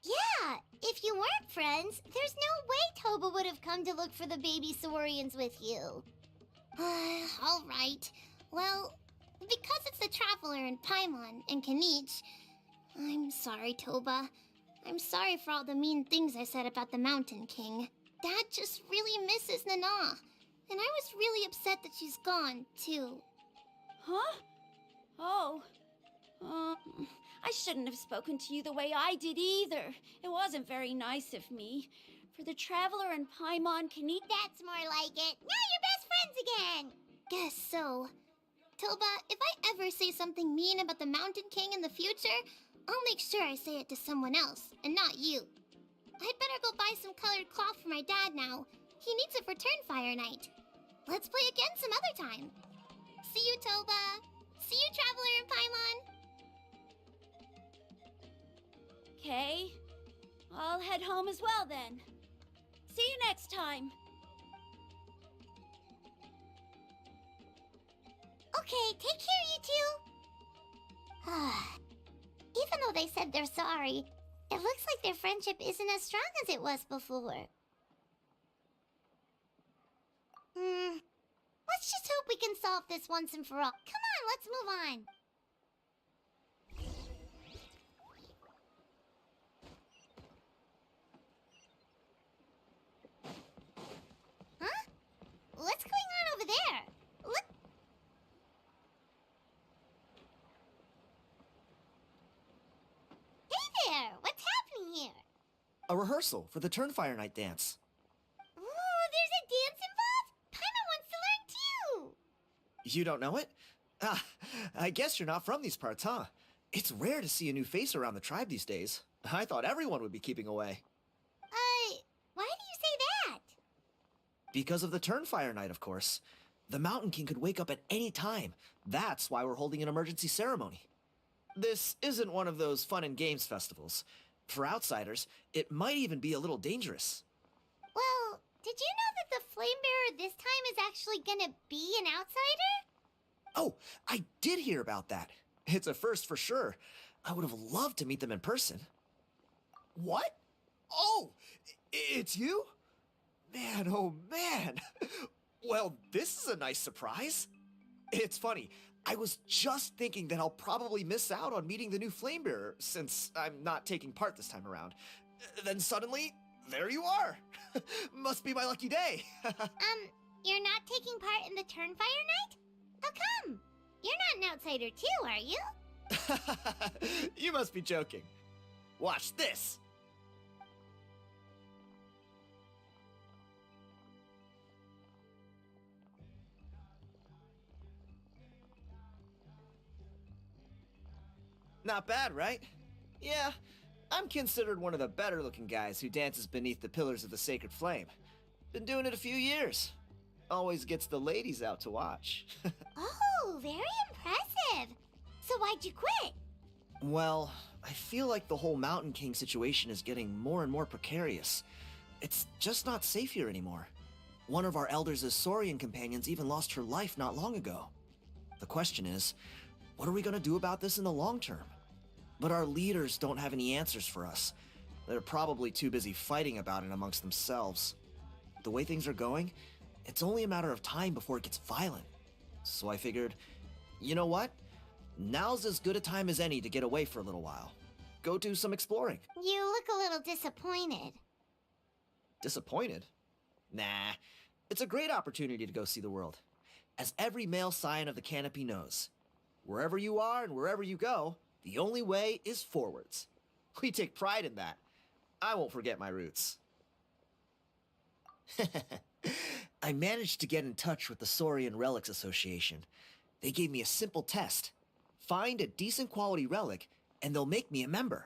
Yeah, if you weren't friends, there's no way Toba would have come to look for the baby Saurians with you. All right. Well, because it's the Traveler and Paimon and Kenich, I'm sorry, Toba. I'm sorry for all the mean things I said about the Mountain King. Dad just really misses Nana. And I was really upset that she's gone, too. Huh? Oh. I shouldn't have spoken to you the way I did either. It wasn't very nice of me. For the Traveler and Paimon Kenich... That's more like it. Now you're best friends again. Guess so. Toba, if I ever say something mean about the Mountain King in the future, I'll make sure I say it to someone else, and not you. I'd better go buy some colored cloth for my dad now. He needs it for Turnfire Night. Let's play again some other time. See you, Toba. See you, Traveler and Paimon. Okay. I'll head home as well then. See you next time. Okay, take care, you two. Even though they said they're sorry, it looks like their friendship isn't as strong as it was before. Let's just hope we can solve this once and for all. Come on, let's move on. Huh? What's going on over there? Look. Hey there! What's happening here? A rehearsal for the Turnfire Night dance. Ooh, there's a dance involved? Paimon wants to learn too! You don't know it? Ah, I guess you're not from these parts, huh? It's rare to see a new face around the tribe these days. I thought everyone would be keeping away. Why do you say that? Because of the Turnfire Night, of course. The Mountain King could wake up at any time. That's why we're holding an emergency ceremony. This isn't one of those fun and games festivals. For outsiders, it might even be a little dangerous. Well, did you know that the Flame Bearer this time is actually gonna be an outsider? Oh, I did hear about that. It's a first for sure. I would have loved to meet them in person. What? Oh, it's you? Man, oh man. Well, this is a nice surprise. It's funny, I was just thinking that I'll probably miss out on meeting the new Flamebearer since I'm not taking part this time around. Then suddenly, there you are. Must be my lucky day. You're not taking part in the Turnfire Night? How come? You're not an outsider too, are you? You must be joking. Watch this. Not bad, right? Yeah, I'm considered one of the better looking guys who dances beneath the pillars of the sacred flame. Been doing it a few years. Always gets the ladies out to watch. Oh, very impressive. So why'd you quit? Well, I feel like the whole Mountain King situation is getting more and more precarious. It's just not safe here anymore. One of our elders' Saurian companions even lost her life not long ago. The question is, what are we gonna do about this in the long term? But our leaders don't have any answers for us. They're probably too busy fighting about it amongst themselves. The way things are going, it's only a matter of time before it gets violent. So I figured, you know what? Now's as good a time as any to get away for a little while. Go do some exploring. You look a little disappointed. Disappointed? Nah, it's a great opportunity to go see the world. As every male scion of the canopy knows, wherever you are and wherever you go, the only way is forwards. We take pride in that. I won't forget my roots. I managed to get in touch with the Saurian Relics Association. They gave me a simple test. Find a decent quality relic, and they'll make me a member.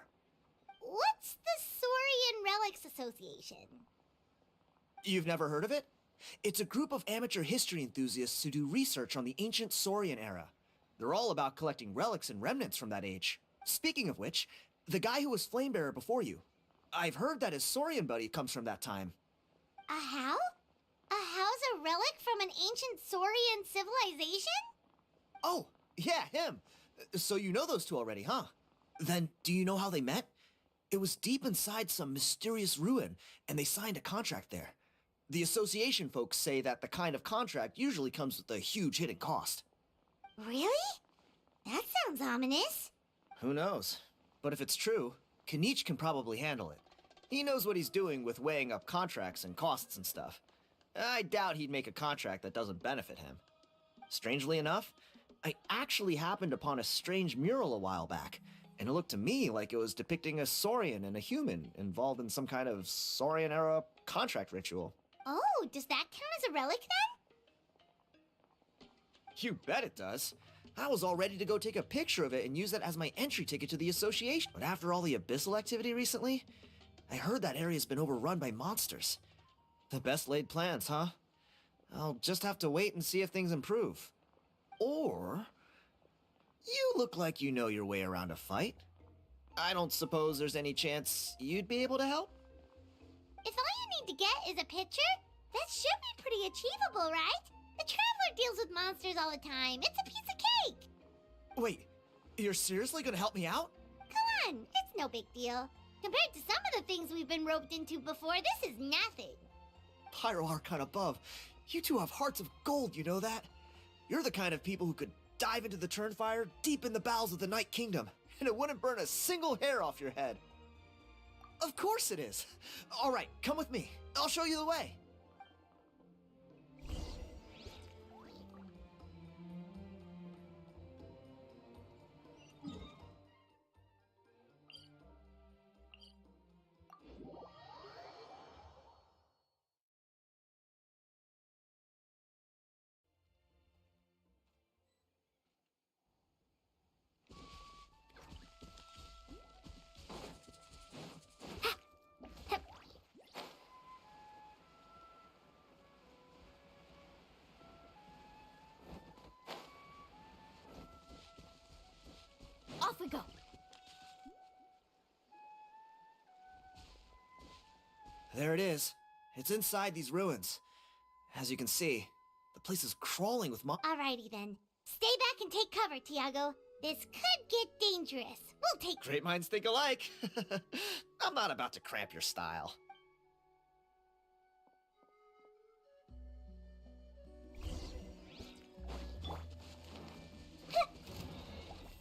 What's the Saurian Relics Association? You've never heard of it? It's a group of amateur history enthusiasts who do research on the ancient Saurian era. They're all about collecting relics and remnants from that age. Speaking of which, the guy who was Flamebearer before you, I've heard that his Saurian buddy comes from that time. A how? A how's a relic from an ancient Saurian civilization? Oh, yeah, him. So you know those two already, huh? Then do you know how they met? It was deep inside some mysterious ruin, and they signed a contract there. The association folks say that the kind of contract usually comes with a huge hidden cost. Really? That sounds ominous. Who knows? But if it's true, Kinich can probably handle it. He knows what he's doing with weighing up contracts and costs and stuff. I doubt he'd make a contract that doesn't benefit him. Strangely enough, I actually happened upon a strange mural a while back, and it looked to me like it was depicting a Saurian and a human involved in some kind of Saurian-era contract ritual. Oh, does that count as a relic then? You bet it does. I was all ready to go take a picture of it and use that as my entry ticket to the association. But after all the abyssal activity recently, I heard that area's been overrun by monsters. The best laid plans, huh? I'll just have to wait and see if things improve. Or, you look like you know your way around a fight. I don't suppose there's any chance you'd be able to help? If all you need to get is a picture, that should be pretty achievable, right? The Traveler deals with monsters all the time. It's a piece of cake. Wait, you're seriously gonna help me out? Come on, it's no big deal. Compared to some of the things we've been roped into before, this is nothing. Pyro Archon above, you two have hearts of gold, you know that? You're the kind of people who could dive into the Turnfire deep in the bowels of the Night Kingdom, and it wouldn't burn a single hair off your head. Of course it is. All right, come with me. I'll show you the way. Off we go. There it is. It's inside these ruins. As you can see, the place is crawling with Alrighty then. Stay back and take cover, Tiago. This could get dangerous. We'll take... Great minds think alike. I'm not about to cramp your style.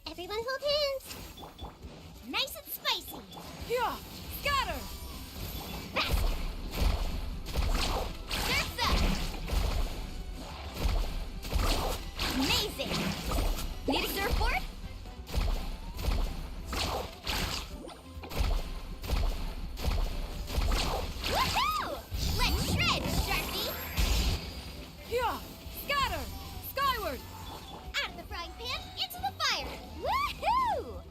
Everyone hold hands. Nice and spicy. Yeah! Scatter! Faster. Surf's up. Amazing. Need a surfboard? Woohoo! Let's shred, Sharky. Yeah! Scatter! Skyward! Out of the frying pan, into the fire! Woohoo!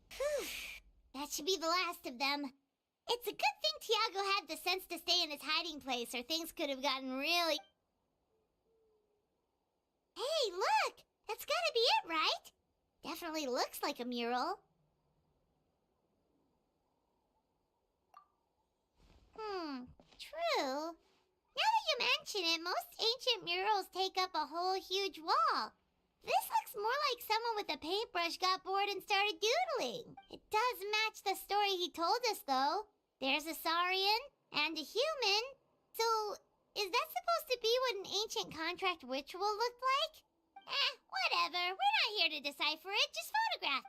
Whew. That should be the last of them. It's a good thing Tiago had the sense to stay in his hiding place, or things could have gotten really... Hey, look! That's gotta be it, right? Definitely looks like a mural. True. Now that you mention it, most ancient murals take up a whole huge wall. This looks more like someone with a paintbrush got bored and started doodling. It does match the story he told us, though. There's a Saurian and a human. So, is that supposed to be what an ancient contract ritual looked like? Whatever. We're not here to decipher it. Just photograph.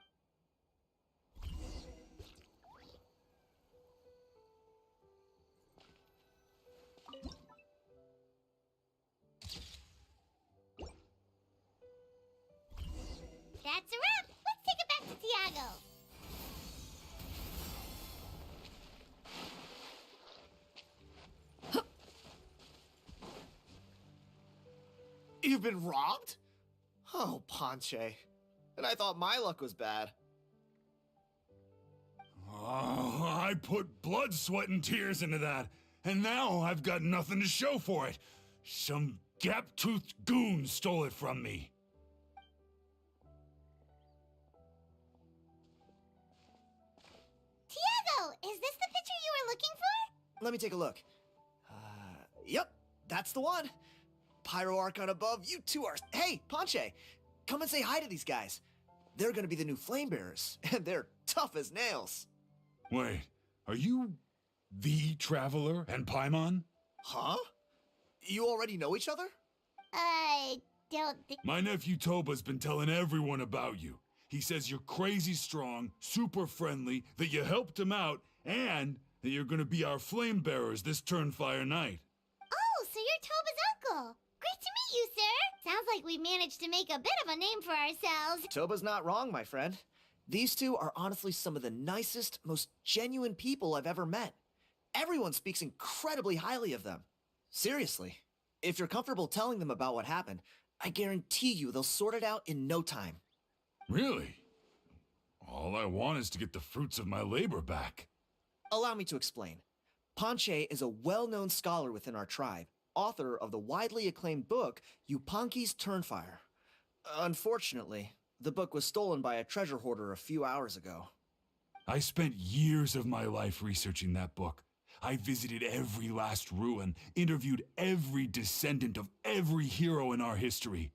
That's a wrap! Let's take it back to Tiago! You've been robbed? Oh, Ponche. And I thought my luck was bad. Oh, I put blood, sweat, and tears into that, and now I've got nothing to show for it. Some gap-toothed goon stole it from me. Tiago, is this the picture you were looking for? Let me take a look. Yep, that's the one. Pyro Archon above, you two are... Hey, Ponche, come and say hi to these guys. They're gonna be the new flame bearers, and they're tough as nails. Wait, are you the Traveler and Paimon? Huh? You already know each other? I don't think... My nephew Toba's been telling everyone about you. He says you're crazy strong, super friendly, that you helped him out, and that you're gonna be our flame bearers this Turnfire night. Oh, so you're Toba's uncle. Great to meet you, sir. Sounds like we managed to make a bit of a name for ourselves. Toba's not wrong, my friend. These two are honestly some of the nicest, most genuine people I've ever met. Everyone speaks incredibly highly of them. Seriously, if you're comfortable telling them about what happened, I guarantee you they'll sort it out in no time. Really? All I want is to get the fruits of my labor back. Allow me to explain. Ponche is a well-known scholar within our tribe, author of the widely acclaimed book, Yupanqui's Turnfire. Unfortunately, the book was stolen by a treasure hoarder a few hours ago. I spent years of my life researching that book. I visited every last ruin, interviewed every descendant of every hero in our history.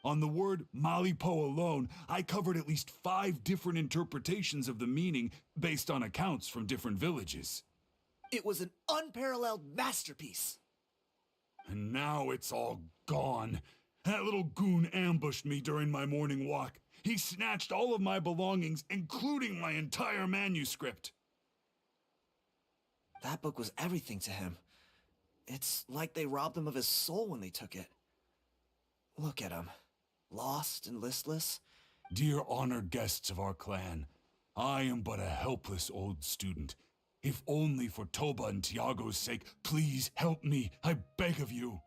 On the word Malipo alone, I covered at least 5 different interpretations of the meaning based on accounts from different villages. It was an unparalleled masterpiece. And now it's all gone. That little goon ambushed me during my morning walk. He snatched all of my belongings, including my entire manuscript. That book was everything to him. It's like they robbed him of his soul when they took it. Look at him. Lost and listless. Dear honored guests of our clan, I am but a helpless old student. If only for Toba and Tiago's sake, please help me, I beg of you.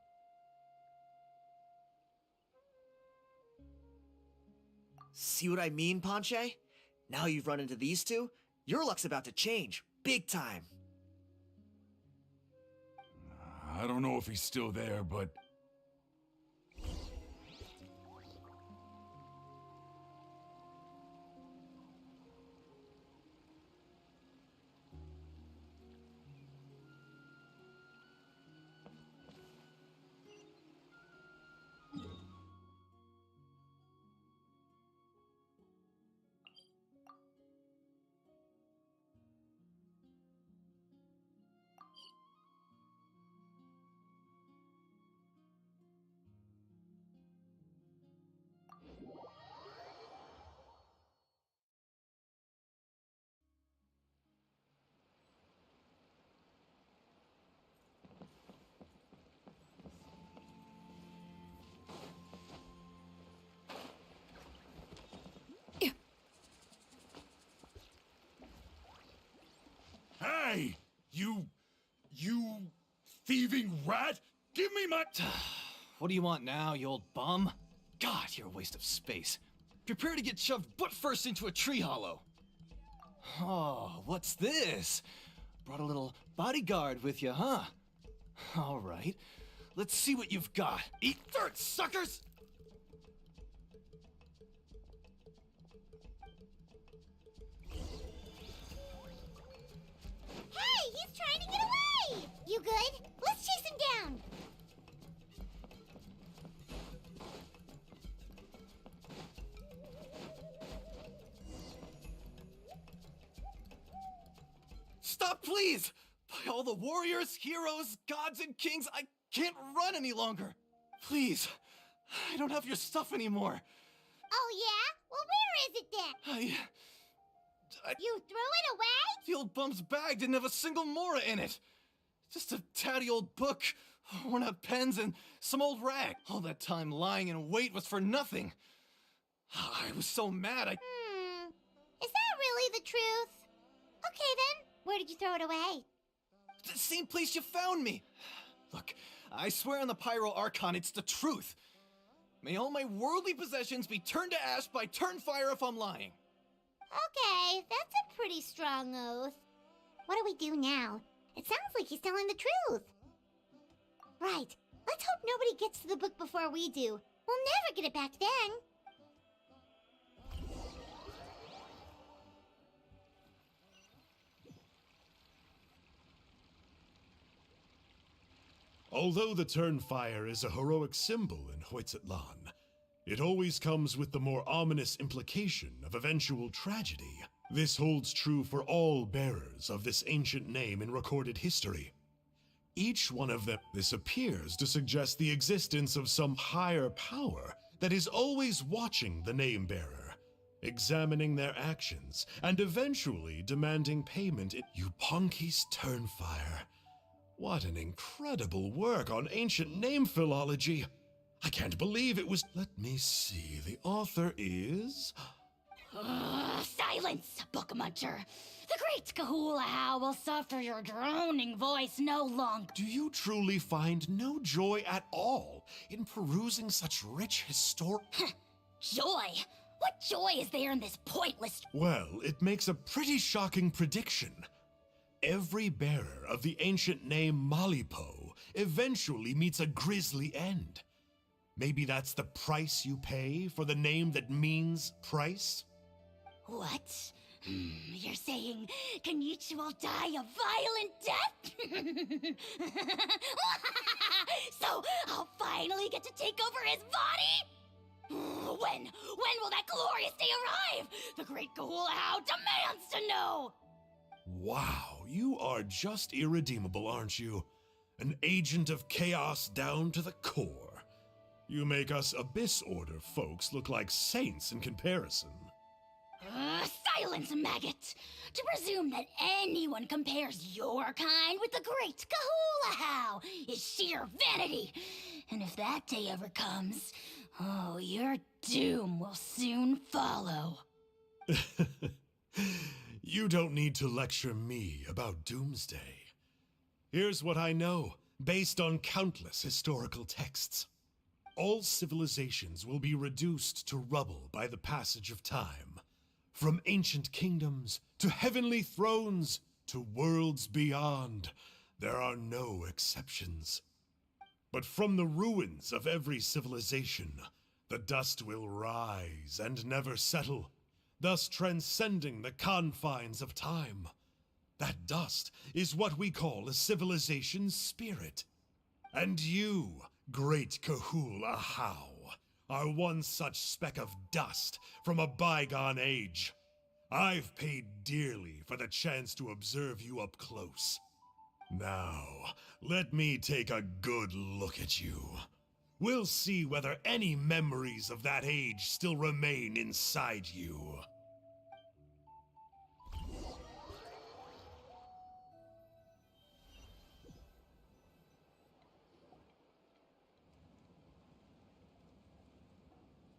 See what I mean, Ponche? Now you've run into these two, your luck's about to change, big time. don't know if he's still there, but... Hey! You thieving rat! Give me my... What do you want now, you old bum? God, you're a waste of space. Prepare to get shoved butt first into a tree hollow. Oh, what's this? Brought a little bodyguard with you, huh? All right, let's see what you've got. Eat dirt, suckers! Hey, he's trying to get away! You good? Let's chase him down. Stop, please! By all the warriors, heroes, gods, and kings, I can't run any longer. Please, I don't have your stuff anymore. Oh, yeah? Well, where is it then? You threw it away? The old bum's bag didn't have a single mora in it. Just a tatty old book, worn out pens, and some old rag. All that time lying in wait was for nothing. I was so mad, Is that really the truth? Okay then, where did you throw it away? The same place you found me. Look, I swear on the Pyro Archon, it's the truth. May all my worldly possessions be turned to ash by Turnfire if I'm lying. Okay, that's a pretty strong oath. What do we do now? It sounds like he's telling the truth. Right, let's hope nobody gets to the book before we do. We'll never get it back then. Although the Turnfire is a heroic symbol in Hoytzatlan, it always comes with the more ominous implication of eventual tragedy. This holds true for all bearers of this ancient name in recorded history. Each one of them, this appears to suggest the existence of some higher power that is always watching the name bearer, examining their actions, and eventually demanding payment in Yuponki's Turnfire. What an incredible work on ancient name philology. I can't believe it was... Let me see, the author is... Silence, book muncher. The great Kahula will suffer your droning voice no longer. Do you truly find no joy at all in perusing such rich historic... Joy? What joy is there in this pointless... Well, it makes a pretty shocking prediction. Every bearer of the ancient name Malipo eventually meets a grisly end. Maybe that's the price you pay for the name that means price? What? You're saying Kenichi will die a violent death? So I'll finally get to take over his body? When will that glorious day arrive? The great Kahula demands to know! Wow, you are just irredeemable, aren't you? An agent of chaos down to the core. You make us Abyss Order folks look like saints in comparison. Silence, maggot! To presume that anyone compares your kind with the great Kahula is sheer vanity. And if that day ever comes, oh, your doom will soon follow. You don't need to lecture me about Doomsday. Here's what I know, based on countless historical texts. All civilizations will be reduced to rubble by the passage of time. From ancient kingdoms, to heavenly thrones, to worlds beyond, there are no exceptions. But from the ruins of every civilization, the dust will rise and never settle, thus transcending the confines of time. That dust is what we call a civilization's spirit. And you, great Kahul Ahau, are one such speck of dust from a bygone age. I've paid dearly for the chance to observe you up close. Now, let me take a good look at you. We'll see whether any memories of that age still remain inside you.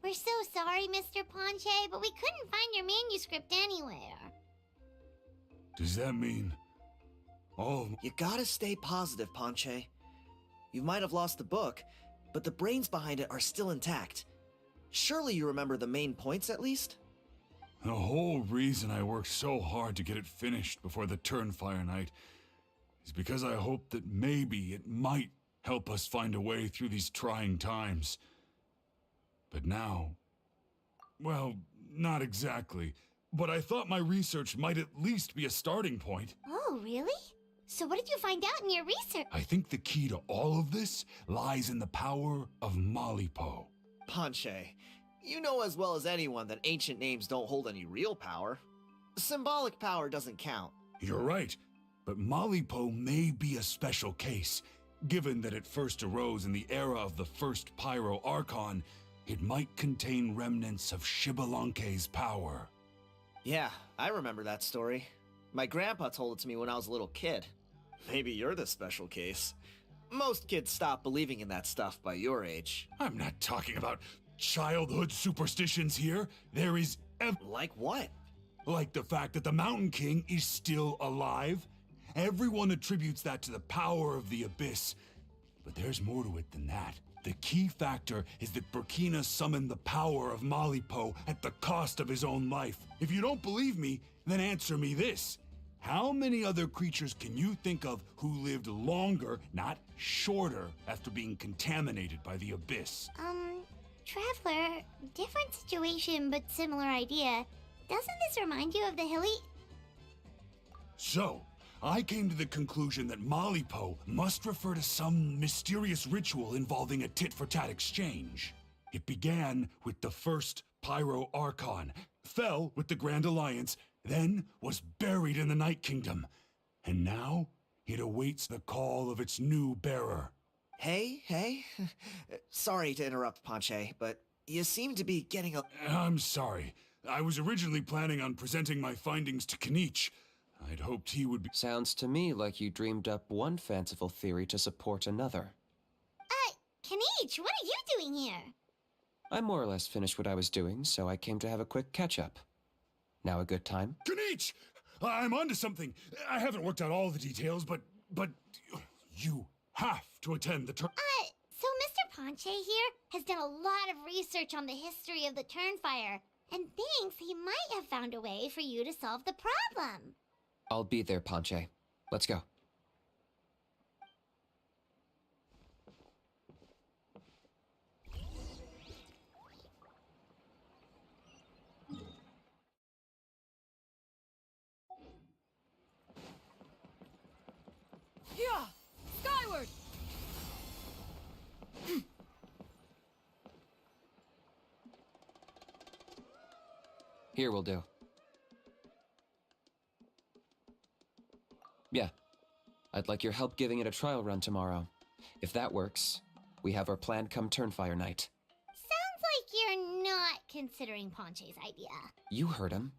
We're so sorry, Mr. Ponche, but we couldn't find your manuscript anywhere. Does that mean... Oh... You gotta stay positive, Ponche. You might have lost the book, but the brains behind it are still intact. Surely you remember the main points at least? The whole reason I worked so hard to get it finished before the Turnfire Night is because I hoped that maybe it might help us find a way through these trying times. But now... well, not exactly. But I thought my research might at least be a starting point. Oh, really? So what did you find out in your research? I think the key to all of this lies in the power of Malipo. Ponche, you know as well as anyone that ancient names don't hold any real power. Symbolic power doesn't count. You're right, but Malipo may be a special case. Given that it first arose in the era of the first Pyro Archon, it might contain remnants of Xbalanque's power. Yeah, I remember that story. My grandpa told it to me when I was a little kid. Maybe you're the special case. Most kids stop believing in that stuff by your age. I'm not talking about childhood superstitions here. There is Like what? Like the fact that the Mountain King is still alive. Everyone attributes that to the power of the Abyss. But there's more to it than that. The key factor is that Burkina summoned the power of Malipo at the cost of his own life. If you don't believe me, then answer me this. How many other creatures can you think of who lived longer, not shorter, after being contaminated by the Abyss? Traveler, different situation but similar idea. Doesn't this remind you of the hilly... So, I came to the conclusion that Malipo must refer to some mysterious ritual involving a tit-for-tat exchange. It began with the first Pyro Archon, fell with the Grand Alliance, then was buried in the Night Kingdom. And now, it awaits the call of its new bearer. Hey. Sorry to interrupt, Ponche, but you seem to be getting a... I'm sorry. I was originally planning on presenting my findings to Kinich. I'd hoped he would be... Sounds to me like you dreamed up one fanciful theory to support another. Kinich, what are you doing here? I more or less finished what I was doing, so I came to have a quick catch-up. Now a good time? Kinich! I'm onto something. I haven't worked out all the details, but you have to attend the turn... So Mr. Ponche here has done a lot of research on the history of the Turnfire, and thinks he might have found a way for you to solve the problem. I'll be there, Ponche. Let's go. Yeah! Skyward! Here will do. Yeah. I'd like your help giving it a trial run tomorrow. If that works, we have our plan come Turnfire Night. Sounds like you're not considering Ponche's idea. You heard him.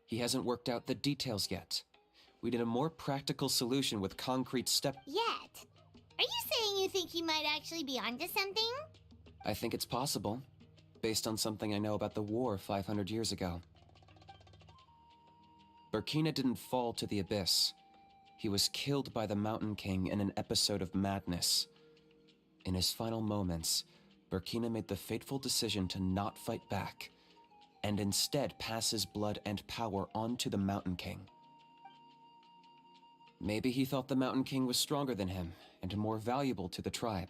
He hasn't worked out the details yet. We need a more practical solution with concrete step... Yet? Are you saying you think he might actually be onto something? I think it's possible, based on something I know about the war 500 years ago. Burkina didn't fall to the Abyss. He was killed by the Mountain King in an episode of madness. In his final moments, Burkina made the fateful decision to not fight back, and instead pass his blood and power on to the Mountain King. Maybe he thought the Mountain King was stronger than him, and more valuable to the tribe.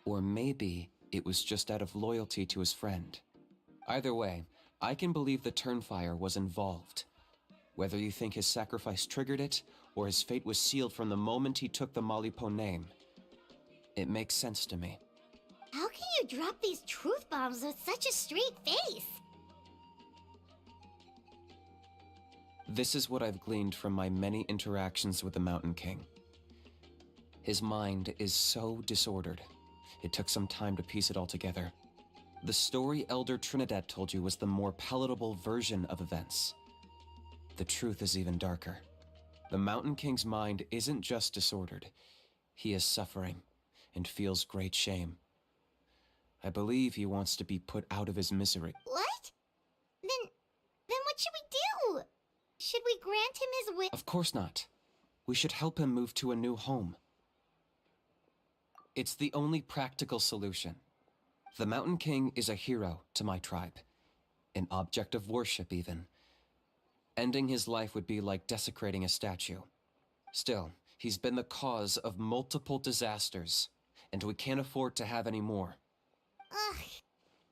Or maybe it was just out of loyalty to his friend. Either way, I can believe the Turnfire was involved. Whether you think his sacrifice triggered it, or his fate was sealed from the moment he took the Malipo name, it makes sense to me. How can you drop these truth bombs with such a straight face? This is what I've gleaned from my many interactions with the Mountain King. His mind is so disordered. It took some time to piece it all together. The story Elder Trinidad told you was the more palatable version of events. The truth is even darker. The Mountain King's mind isn't just disordered. He is suffering and feels great shame. I believe he wants to be put out of his misery. What? Then what should we do? Should we grant him his wish? Of course not. We should help him move to a new home. It's the only practical solution. The Mountain King is a hero to my tribe. An object of worship, even. Ending his life would be like desecrating a statue. Still, he's been the cause of multiple disasters, and we can't afford to have any more. Ugh.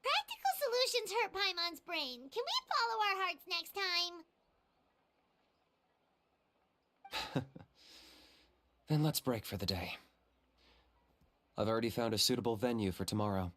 Practical solutions hurt Paimon's brain. Can we follow our hearts next time? Then let's break for the day. I've already found a suitable venue for tomorrow.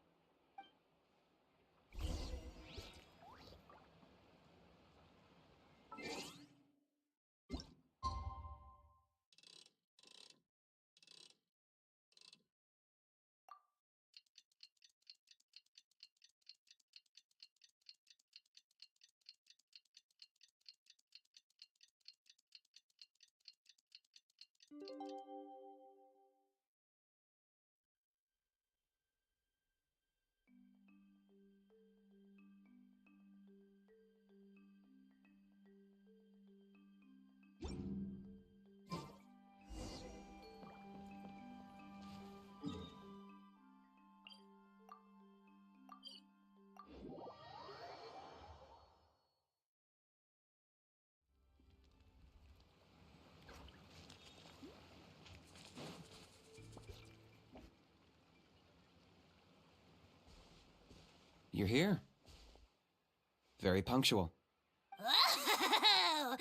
You're here. Very punctual. Oh,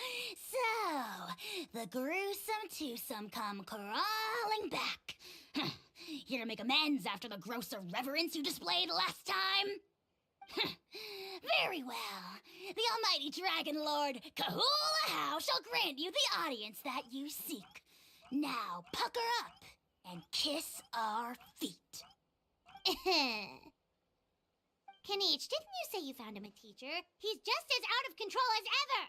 so the gruesome twosome come crawling back. Here to make amends after the gross irreverence you displayed last time? Very well. The almighty Dragon Lord, Kahula How, shall grant you the audience that you seek. Now pucker up and kiss our feet. Kanich, didn't you say you found him a teacher? He's just as out of control as ever!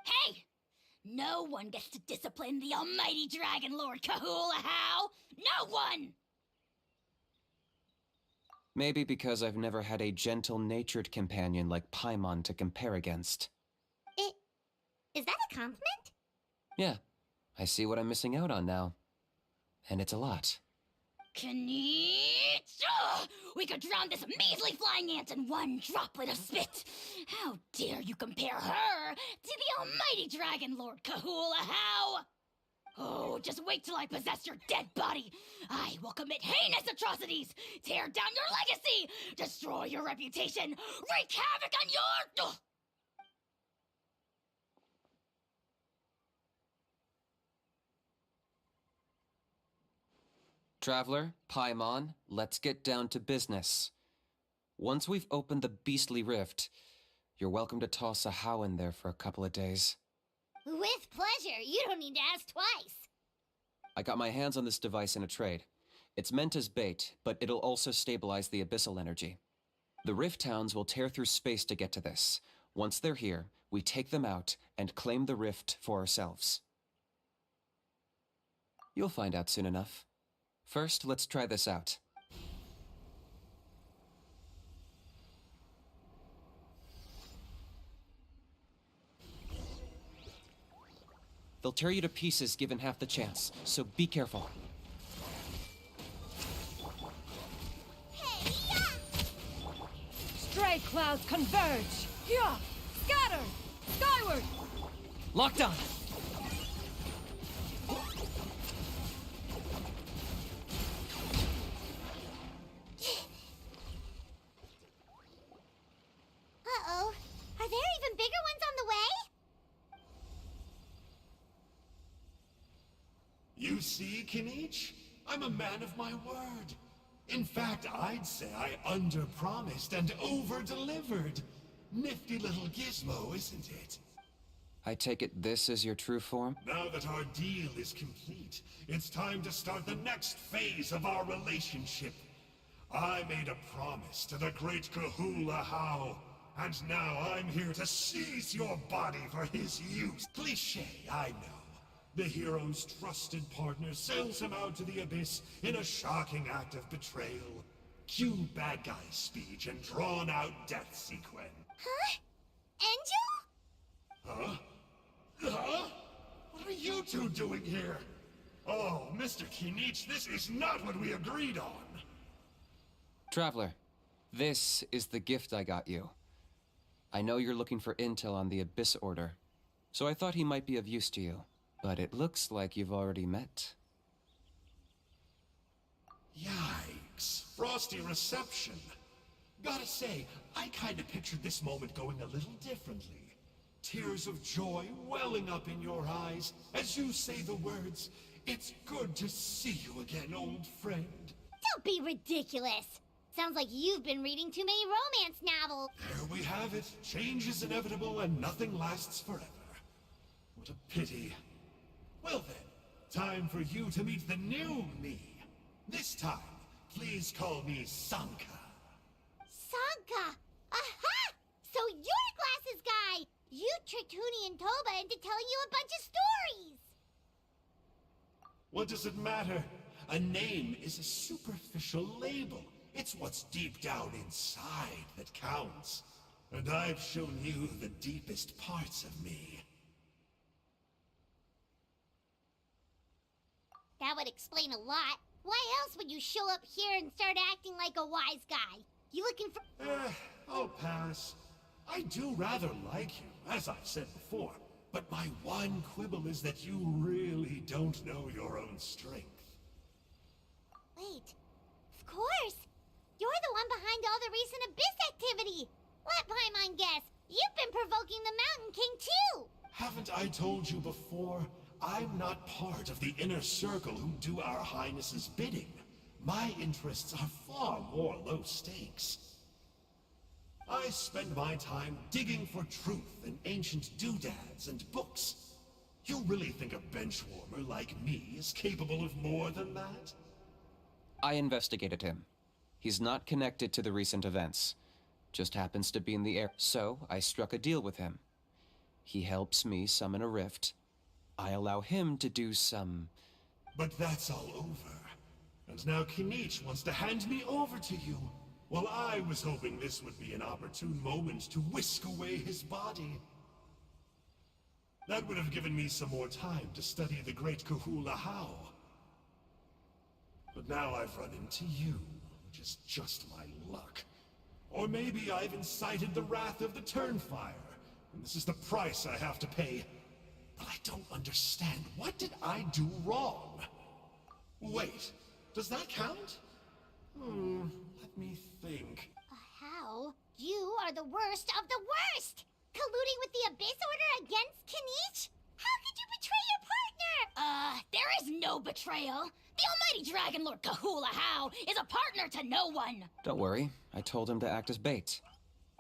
Hey! No one gets to discipline the almighty Dragon Lord Kahula How! No one! Maybe because I've never had a gentle-natured companion like Paimon to compare against. Is that a compliment? Yeah, I see what I'm missing out on now. And it's a lot. Kanich! Ugh! We could drown this measly flying ant in one droplet of spit! How dare you compare her to the almighty Dragon Lord Kahula How! Oh, just wait till I possess your dead body! I will commit heinous atrocities! Tear down your legacy! Destroy your reputation! Wreak havoc on your... Ugh! Traveler, Paimon, let's get down to business. Once we've opened the beastly rift, you're welcome to toss a how in there for a couple of days. With pleasure. You don't need to ask twice. I got my hands on this device in a trade. It's meant as bait, but it'll also stabilize the abyssal energy. The rift towns will tear through space to get to this. Once they're here, we take them out and claim the rift for ourselves. You'll find out soon enough. First, let's try this out. They'll tear you to pieces given half the chance, so be careful. Stray clouds converge! Yeah! Scatter! Skyward! Locked on! You see, Kinich? I'm a man of my word. In fact, I'd say I under-promised and over-delivered. Nifty little gizmo, isn't it? I take it this is your true form? Now that our deal is complete, it's time to start the next phase of our relationship. I made a promise to the great Kahula How, and now I'm here to seize your body for his use. Cliché, I know. The hero's trusted partner sells him out to the abyss in a shocking act of betrayal. Cue bad guy speech and drawn-out death sequence. Huh? Angel? Huh? Huh? What are you two doing here? Oh, Mr. Kinich, this is not what we agreed on. Traveler, this is the gift I got you. I know you're looking for intel on the Abyss Order, so I thought he might be of use to you. But it looks like you've already met. Yikes. Frosty reception. Gotta say, I kinda pictured this moment going a little differently. Tears of joy welling up in your eyes as you say the words, "It's good to see you again, old friend." Don't be ridiculous. Sounds like you've been reading too many romance novels. There we have it. Change is inevitable and nothing lasts forever. What a pity. Well then, time for you to meet the new me. This time, please call me Sanka. Sanka! Aha! So you're the glasses guy! You tricked Huni and Toba into telling you a bunch of stories! What does it matter? A name is a superficial label. It's what's deep down inside that counts. And I've shown you the deepest parts of me. That would explain a lot. Why else would you show up here and start acting like a wise guy? You looking for— I'll pass. I do rather like you, as I've said before. But my one quibble is that you really don't know your own strength. Wait. Of course! You're the one behind all the recent Abyss activity! Let Paimon guess, you've been provoking the Mountain King too! Haven't I told you before? I'm not part of the inner circle who do our Highness's bidding. My interests are far more low stakes. I spend my time digging for truth in ancient doodads and books. You really think a benchwarmer like me is capable of more than that? I investigated him. He's not connected to the recent events. Just happens to be in the air. So I struck a deal with him. He helps me summon a rift. I allow him to do some... But that's all over. And now Kinich wants to hand me over to you. Well, I was hoping this would be an opportune moment to whisk away his body. That would have given me some more time to study the great Kahula How. But now I've run into you, which is just my luck. Or maybe I've incited the wrath of the Turnfire, and this is the price I have to pay. But I don't understand. What did I do wrong? Wait, does that count? Let me think. How? You are the worst of the worst! Colluding with the Abyss Order against Kinich? How could you betray your partner? There is no betrayal. The almighty Dragon Lord Kahula How is a partner to no one. Don't worry, I told him to act as bait.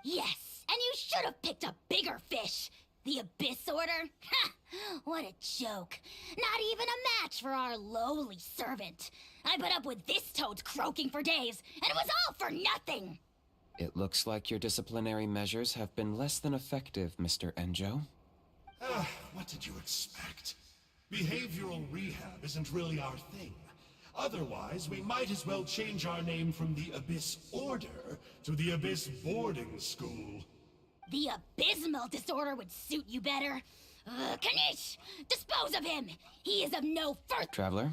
Yes, and you should have picked a bigger fish. The Abyss Order? Ha! What a joke. Not even a match for our lowly servant. I put up with this toad croaking for days, and it was all for nothing. It looks like your disciplinary measures have been less than effective, Mr. Enjo. What did you expect? Behavioral rehab isn't really our thing. Otherwise, we might as well change our name from the Abyss Order to the Abyss Boarding School. The abysmal disorder would suit you better. Kanish! Dispose of him! He is of no further— Traveler?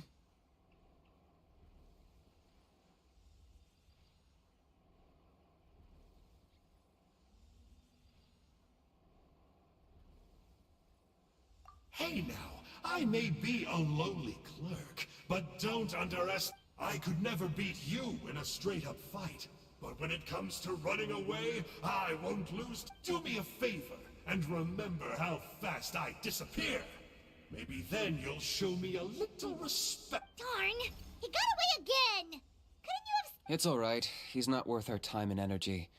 Hey now, I may be a lowly clerk, but don't underestimate. I could never beat you in a straight-up fight. But when it comes to running away, I won't lose. Do me a favor, and remember how fast I disappear. Maybe then you'll show me a little respect. Darn! He got away again! Couldn't you have... It's all right. He's not worth our time and energy.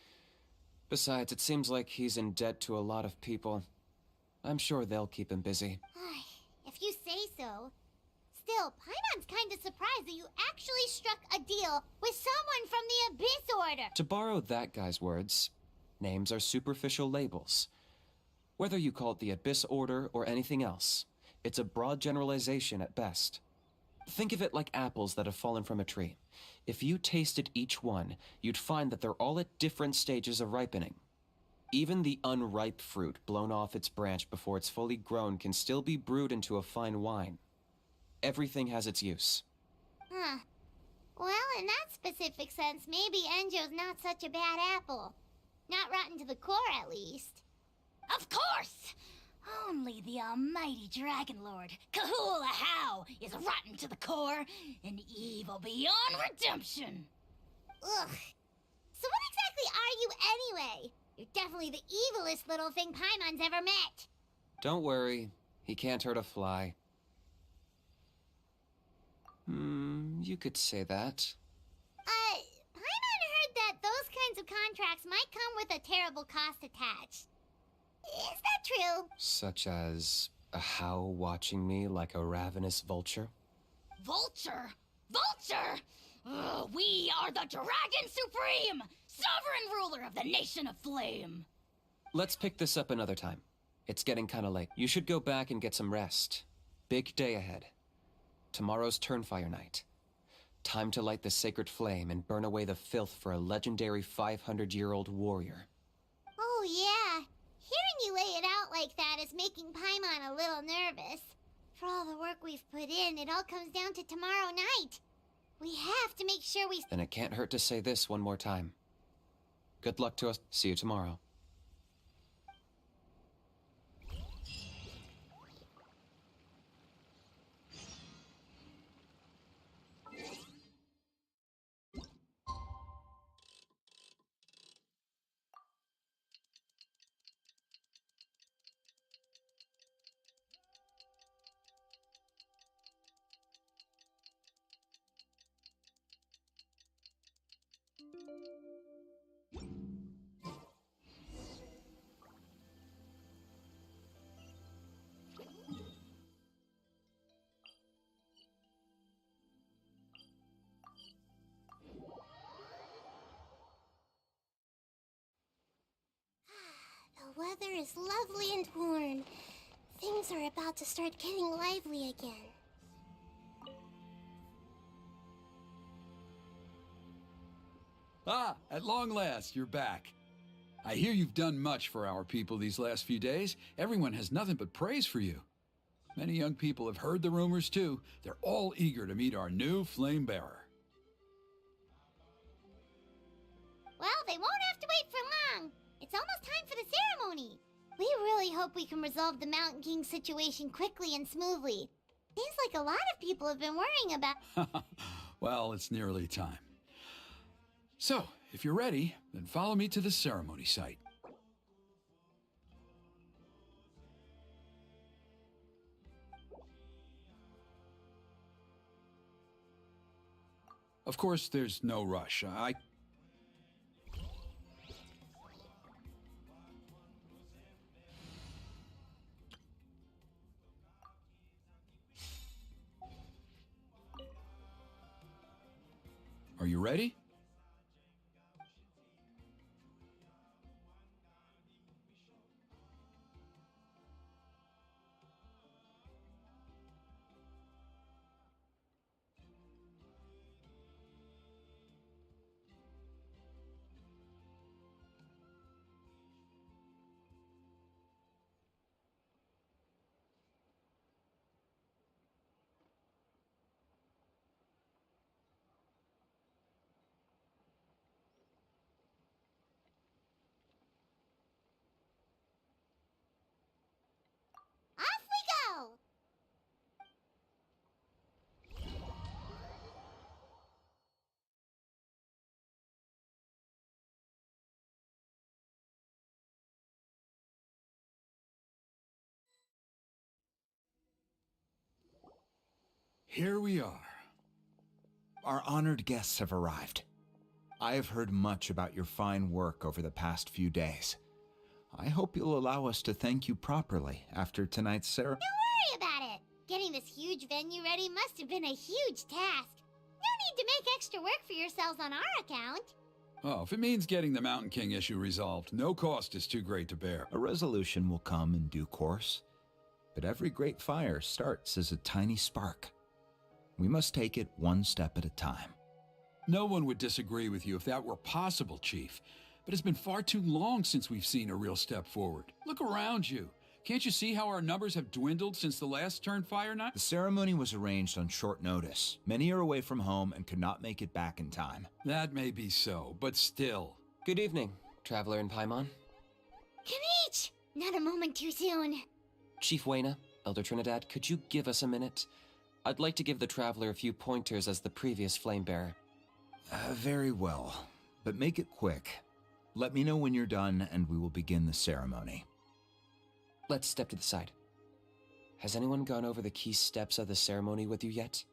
Besides, it seems like he's in debt to a lot of people. I'm sure they'll keep him busy. If you say so. Still, Paimon's kinda surprised that you actually struck a deal with someone from the Abyss Order! To borrow that guy's words, names are superficial labels. Whether you call it the Abyss Order or anything else, it's a broad generalization at best. Think of it like apples that have fallen from a tree. If you tasted each one, you'd find that they're all at different stages of ripening. Even the unripe fruit blown off its branch before it's fully grown can still be brewed into a fine wine. Everything has its use. Huh. Well, in that specific sense, maybe Enjo's not such a bad apple. Not rotten to the core, at least. Of course! Only the almighty Dragon Lord, Kahula How, is rotten to the core and evil beyond redemption. Ugh. So what exactly are you anyway? You're definitely the evilest little thing Paimon's ever met. Don't worry, he can't hurt a fly. You could say that. Paimon heard that those kinds of contracts might come with a terrible cost attached. Is that true? Such as a how watching me like a ravenous vulture? Vulture? Vulture? We are the Dragon Supreme, sovereign ruler of the Nation of Flame. Let's pick this up another time. It's getting kinda late. You should go back and get some rest. Big day ahead. Tomorrow's Turnfire night. Time to light the sacred flame and burn away the filth for a legendary 500-year-old warrior. Oh yeah. Hearing you lay it out like that is making Paimon a little nervous. For all the work we've put in, it all comes down to tomorrow night. We have to make sure we... Then it can't hurt to say this one more time. Good luck to us. See you tomorrow. The weather is lovely and warm. Things are about to start getting lively again. Ah, at long last, you're back. I hear you've done much for our people these last few days. Everyone has nothing but praise for you. Many young people have heard the rumors too. They're all eager to meet our new flame bearer. Well, they won't have to wait for long. It's almost time for the ceremony. We really hope we can resolve the Mountain King situation quickly and smoothly. Seems like a lot of people have been worrying about... Well, it's nearly time. So, if you're ready, then follow me to the ceremony site. Of course, there's no rush. Are you ready? Here we are. Our honored guests have arrived. I have heard much about your fine work over the past few days. I hope you'll allow us to thank you properly after tonight's ceremony. Don't worry about it. Getting this huge venue ready must have been a huge task. No need to make extra work for yourselves on our account. Oh, if it means getting the Mountain King issue resolved, no cost is too great to bear. A resolution will come in due course, but every great fire starts as a tiny spark. We must take it one step at a time. No one would disagree with you if that were possible, Chief. But it's been far too long since we've seen a real step forward. Look around you. Can't you see how our numbers have dwindled since the last Turnfire night? The ceremony was arranged on short notice. Many are away from home and could not make it back in time. That may be so, but still. Good evening, Traveler in Paimon. Kanich! Not a moment too soon. Chief Wayna, Elder Trinidad, could you give us a minute? I'd like to give the Traveler a few pointers as the previous Flamebearer. Very well, but make it quick. Let me know when you're done and we will begin the ceremony. Let's step to the side. Has anyone gone over the key steps of the ceremony with you yet?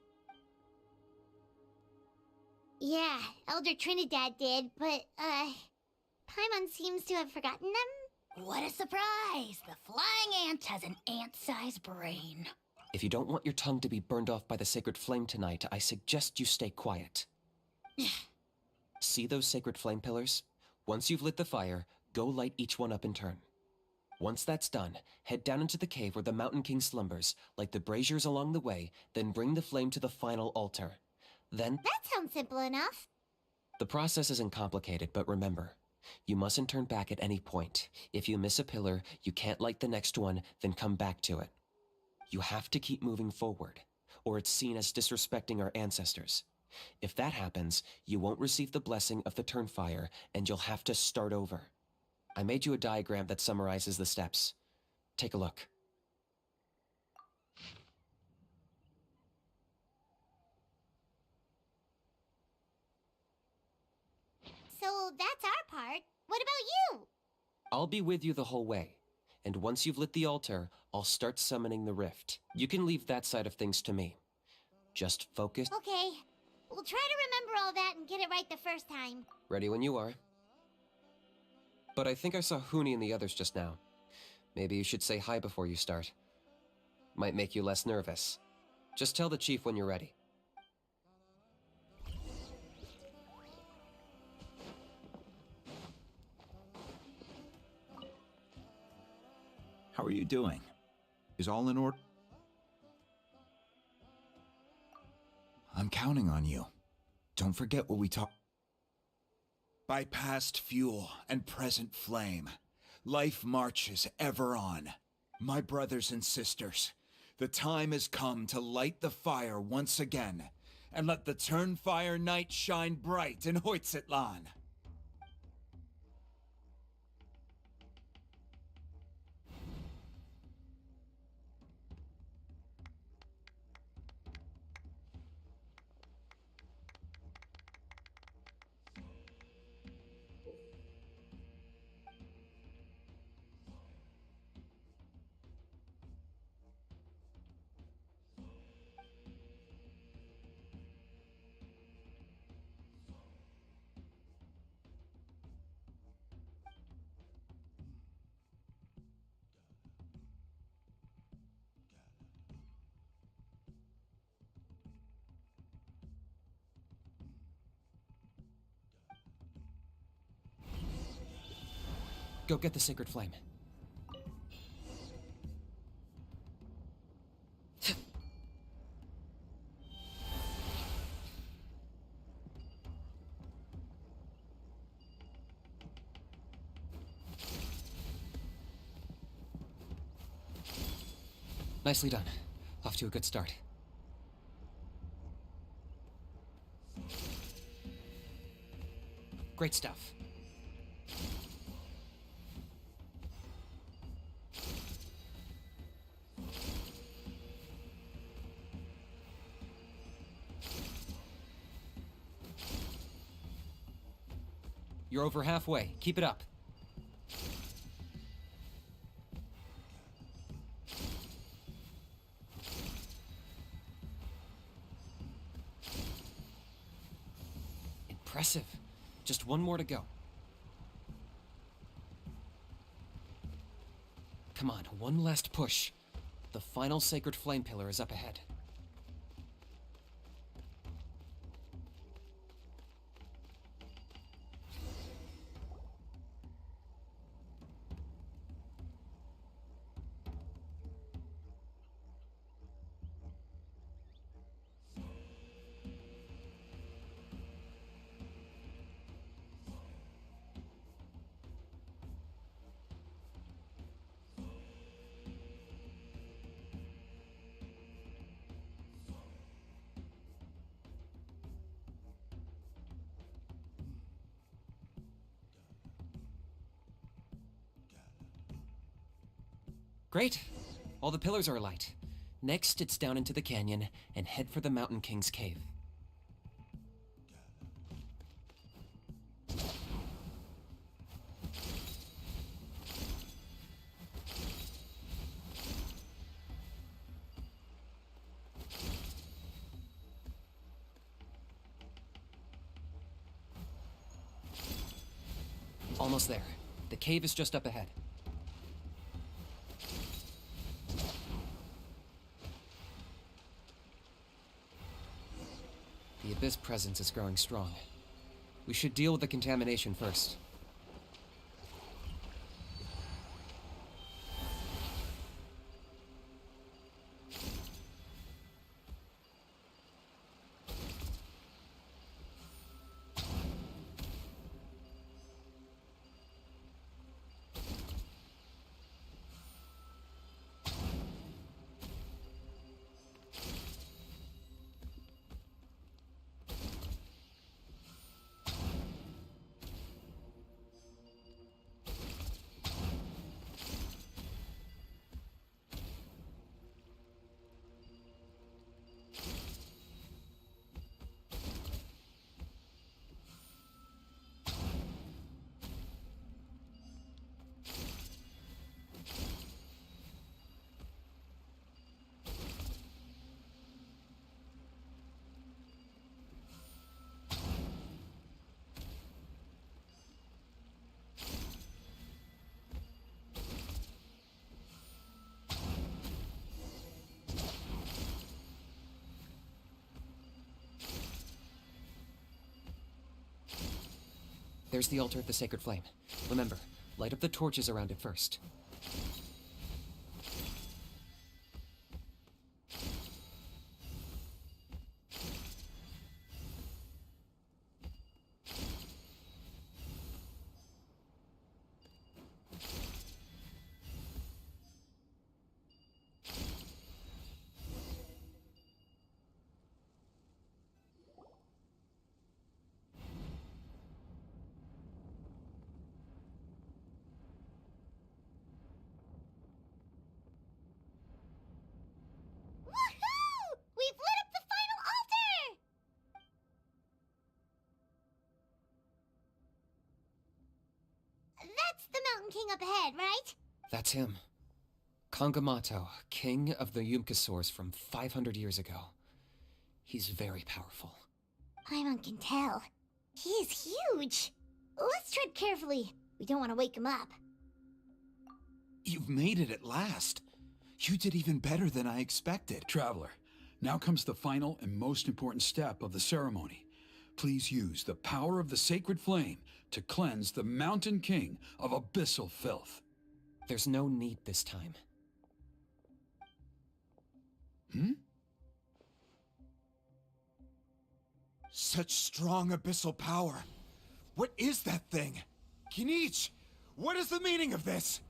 Yeah, Elder Trinidad did, but, Paimon seems to have forgotten them? What a surprise! The flying ant has an ant-sized brain. If you don't want your tongue to be burned off by the sacred flame tonight, I suggest you stay quiet. See those sacred flame pillars? Once you've lit the fire, go light each one up in turn. Once that's done, head down into the cave where the Mountain King slumbers, light the braziers along the way, then bring the flame to the final altar. Then... That sounds simple enough. The process isn't complicated, but remember, you mustn't turn back at any point. If you miss a pillar, you can't light the next one, then come back to it. You have to keep moving forward, or it's seen as disrespecting our ancestors. If that happens, you won't receive the blessing of the Turnfire, and you'll have to start over. I made you a diagram that summarizes the steps. Take a look. So that's our part. What about you? I'll be with you the whole way, and once you've lit the altar, I'll start summoning the rift. You can leave that side of things to me. Just focus. Okay. We'll try to remember all that and get it right the first time. Ready when you are. But I think I saw Huni and the others just now. Maybe you should say hi before you start. Might make you less nervous. Just tell the chief when you're ready. How are you doing? Is all in order? I'm counting on you. Don't forget what we talked. By past fuel and present flame, life marches ever on. My brothers and sisters, the time has come to light the fire once again, and let the Turnfire night shine bright in Hoytzitlan. Go get the sacred flame. Nicely done. Off to a good start. Great stuff. You're over halfway. Keep it up. Impressive. Just one more to go. Come on, one last push. The final sacred flame pillar is up ahead. Great. All the pillars are alight. Next, it's down into the canyon and head for the Mountain King's cave. Almost there. The cave is just up ahead. The Abyss presence is growing strong. We should deal with the contamination first. There's the altar of the sacred flame. Remember, light up the torches around it first. Woohoo! We've lit up the final altar! That's the Mountain King up ahead, right? That's him. Kangamato, king of the Yumkasaurs from 500 years ago. He's very powerful. Paimon can tell. He is huge. Let's tread carefully. We don't want to wake him up. You've made it at last. You did even better than I expected. Traveler, now comes the final and most important step of the ceremony. Please use the power of the sacred flame to cleanse the Mountain King of abyssal filth. There's no need this time. Such strong abyssal power. What is that thing? Kinich, what is the meaning of this?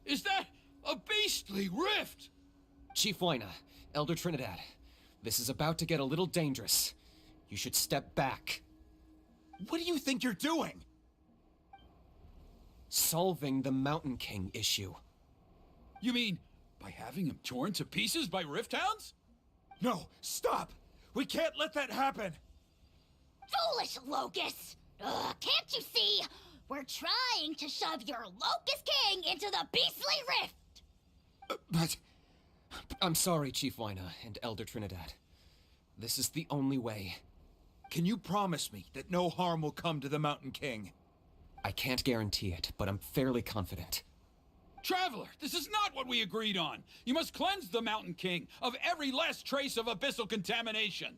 Is that a beastly rift? Chief Waina, Elder Trinidad, this is about to get a little dangerous. You should step back. What do you think you're doing? Solving the Mountain King issue. You mean by having him torn to pieces by rift hounds? No, stop! We can't let that happen! Foolish Locust! Can't you see? We're trying to shove your Locust King into the beastly rift! But... I'm sorry, Chief Wyna and Elder Trinidad. This is the only way. Can you promise me that no harm will come to the Mountain King? I can't guarantee it, but I'm fairly confident. Traveler, this is not what we agreed on. You must cleanse the Mountain King of every last trace of abyssal contamination.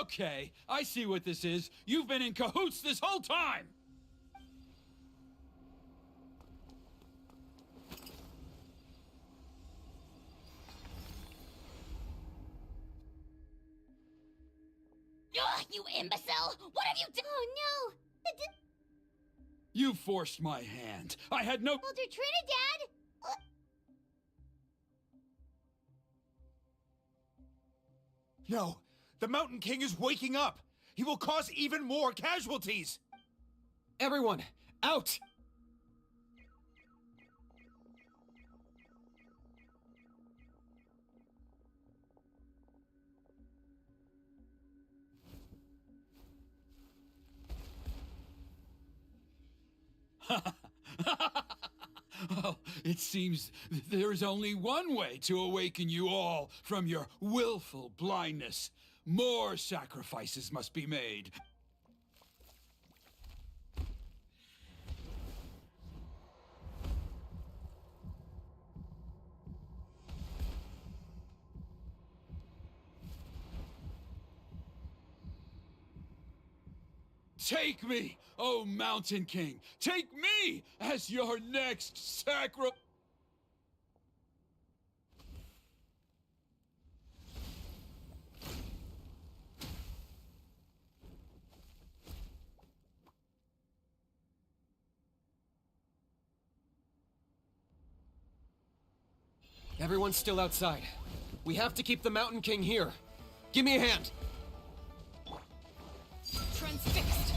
Okay, I see what this is. You've been in cahoots this whole time! Ugh, you imbecile! What have you done? Oh no! You forced my hand. I had no... Elder Trinidad! No! The Mountain King is waking up! He will cause even more casualties! Everyone, out! Oh, it seems there is only one way to awaken you all from your willful blindness. More sacrifices must be made. Take me, O Mountain King! Take me as your next sacri- Everyone's still outside. We have to keep the Mountain King here. Give me a hand. Transfixed.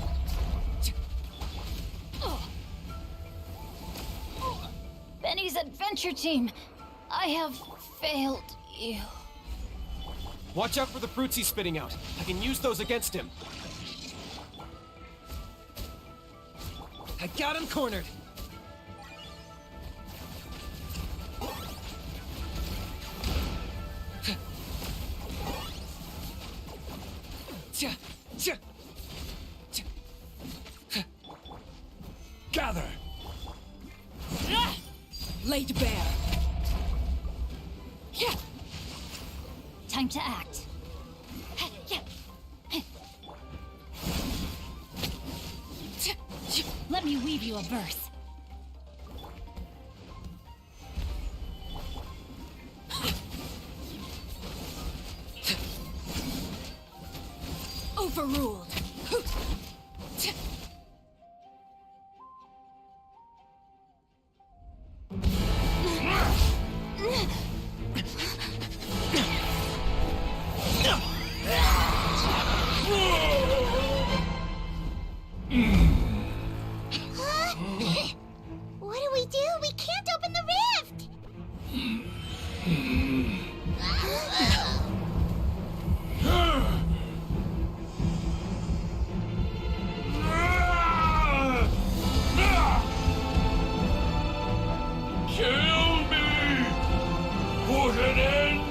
Benny's adventure team, I have failed you. Watch out for the fruits he's spitting out. I can use those against him. I got him cornered. Gather! Laid bare. Time to act. Let me weave you a verse. Overruled. What do we do? We can't open the rift! Kill me! Put an end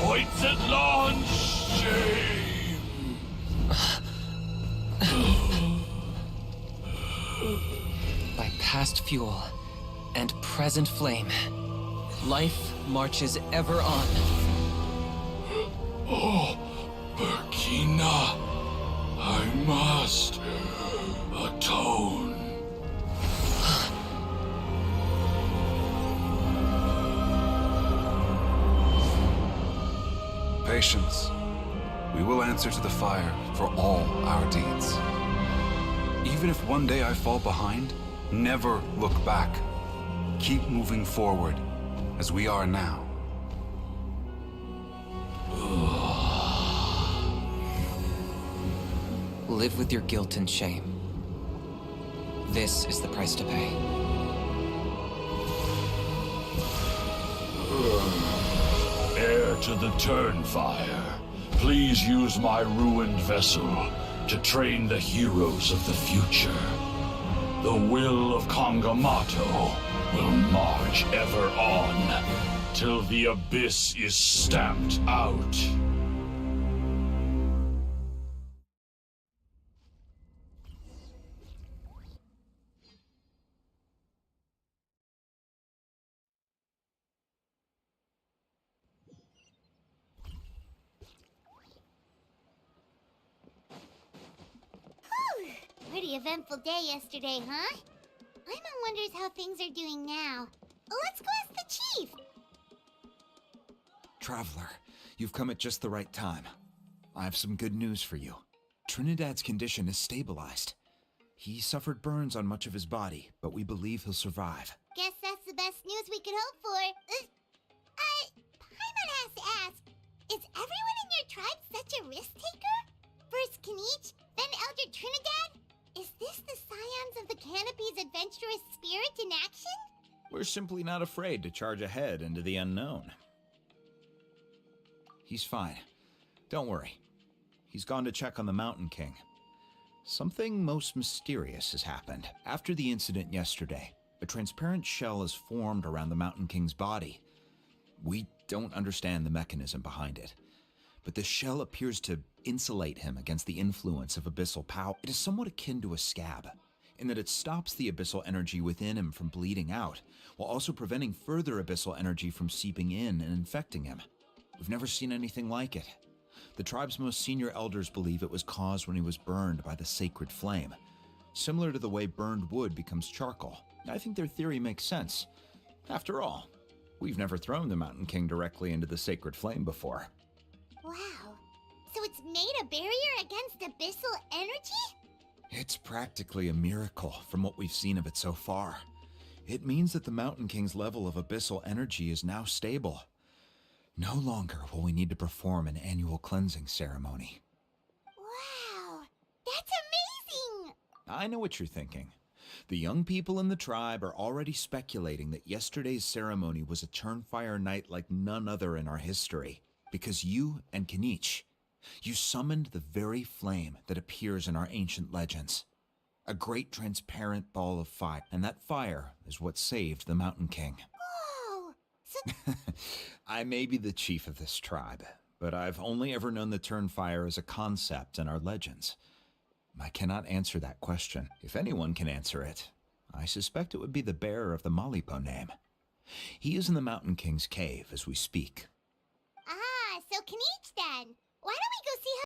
to Xilolen's shame! By past fuel and present flame, life marches ever on. Oh, Burkina, I must atone. Patience. We will answer to the fire for all our deeds. Even if one day I fall behind, never look back. Keep moving forward, as we are now. Live with your guilt and shame. This is the price to pay. Heir to the Turnfire, please use my ruined vessel to train the heroes of the future. The will of Kangamato will march ever on, till the abyss is stamped out. Pretty eventful day yesterday, huh? Paimon wonders how things are doing now. Let's go ask the chief. Traveler, you've come at just the right time. I have some good news for you. Trinidad's condition is stabilized. He suffered burns on much of his body, but we believe he'll survive. Guess that's the best news we could hope for. Paimon has to ask, is everyone in your tribe such a risk-taker? First Kinich, then Elder Trinidad? Is this the scions of the Canopy's adventurous spirit in action? We're simply not afraid to charge ahead into the unknown. He's fine. Don't worry. He's gone to check on the Mountain King. Something most mysterious has happened. After the incident yesterday, a transparent shell has formed around the Mountain King's body. We don't understand the mechanism behind it, but the shell appears to insulate him against the influence of abyssal power. It is somewhat akin to a scab, in that it stops the abyssal energy within him from bleeding out, while also preventing further abyssal energy from seeping in and infecting him. We've never seen anything like it. The tribe's most senior elders believe it was caused when he was burned by the sacred flame, similar to the way burned wood becomes charcoal. I think their theory makes sense. After all, we've never thrown the Mountain King directly into the sacred flame before. Wow. So it's made a barrier against abyssal energy? It's practically a miracle from what we've seen of it so far. It means that the Mountain King's level of abyssal energy is now stable. No longer will we need to perform an annual cleansing ceremony. Wow, that's amazing! I know what you're thinking. The young people in the tribe are already speculating that yesterday's ceremony was a Turnfire night like none other in our history. Because you and Kinich, you summoned the very flame that appears in our ancient legends. A great transparent ball of fire, and that fire is what saved the Mountain King. Whoa! So I may be the chief of this tribe, but I've only ever known the Turnfire as a concept in our legends. I cannot answer that question. If anyone can answer it, I suspect it would be the bearer of the Malipo name. He is in the Mountain King's cave as we speak. Ah, so Kinich then.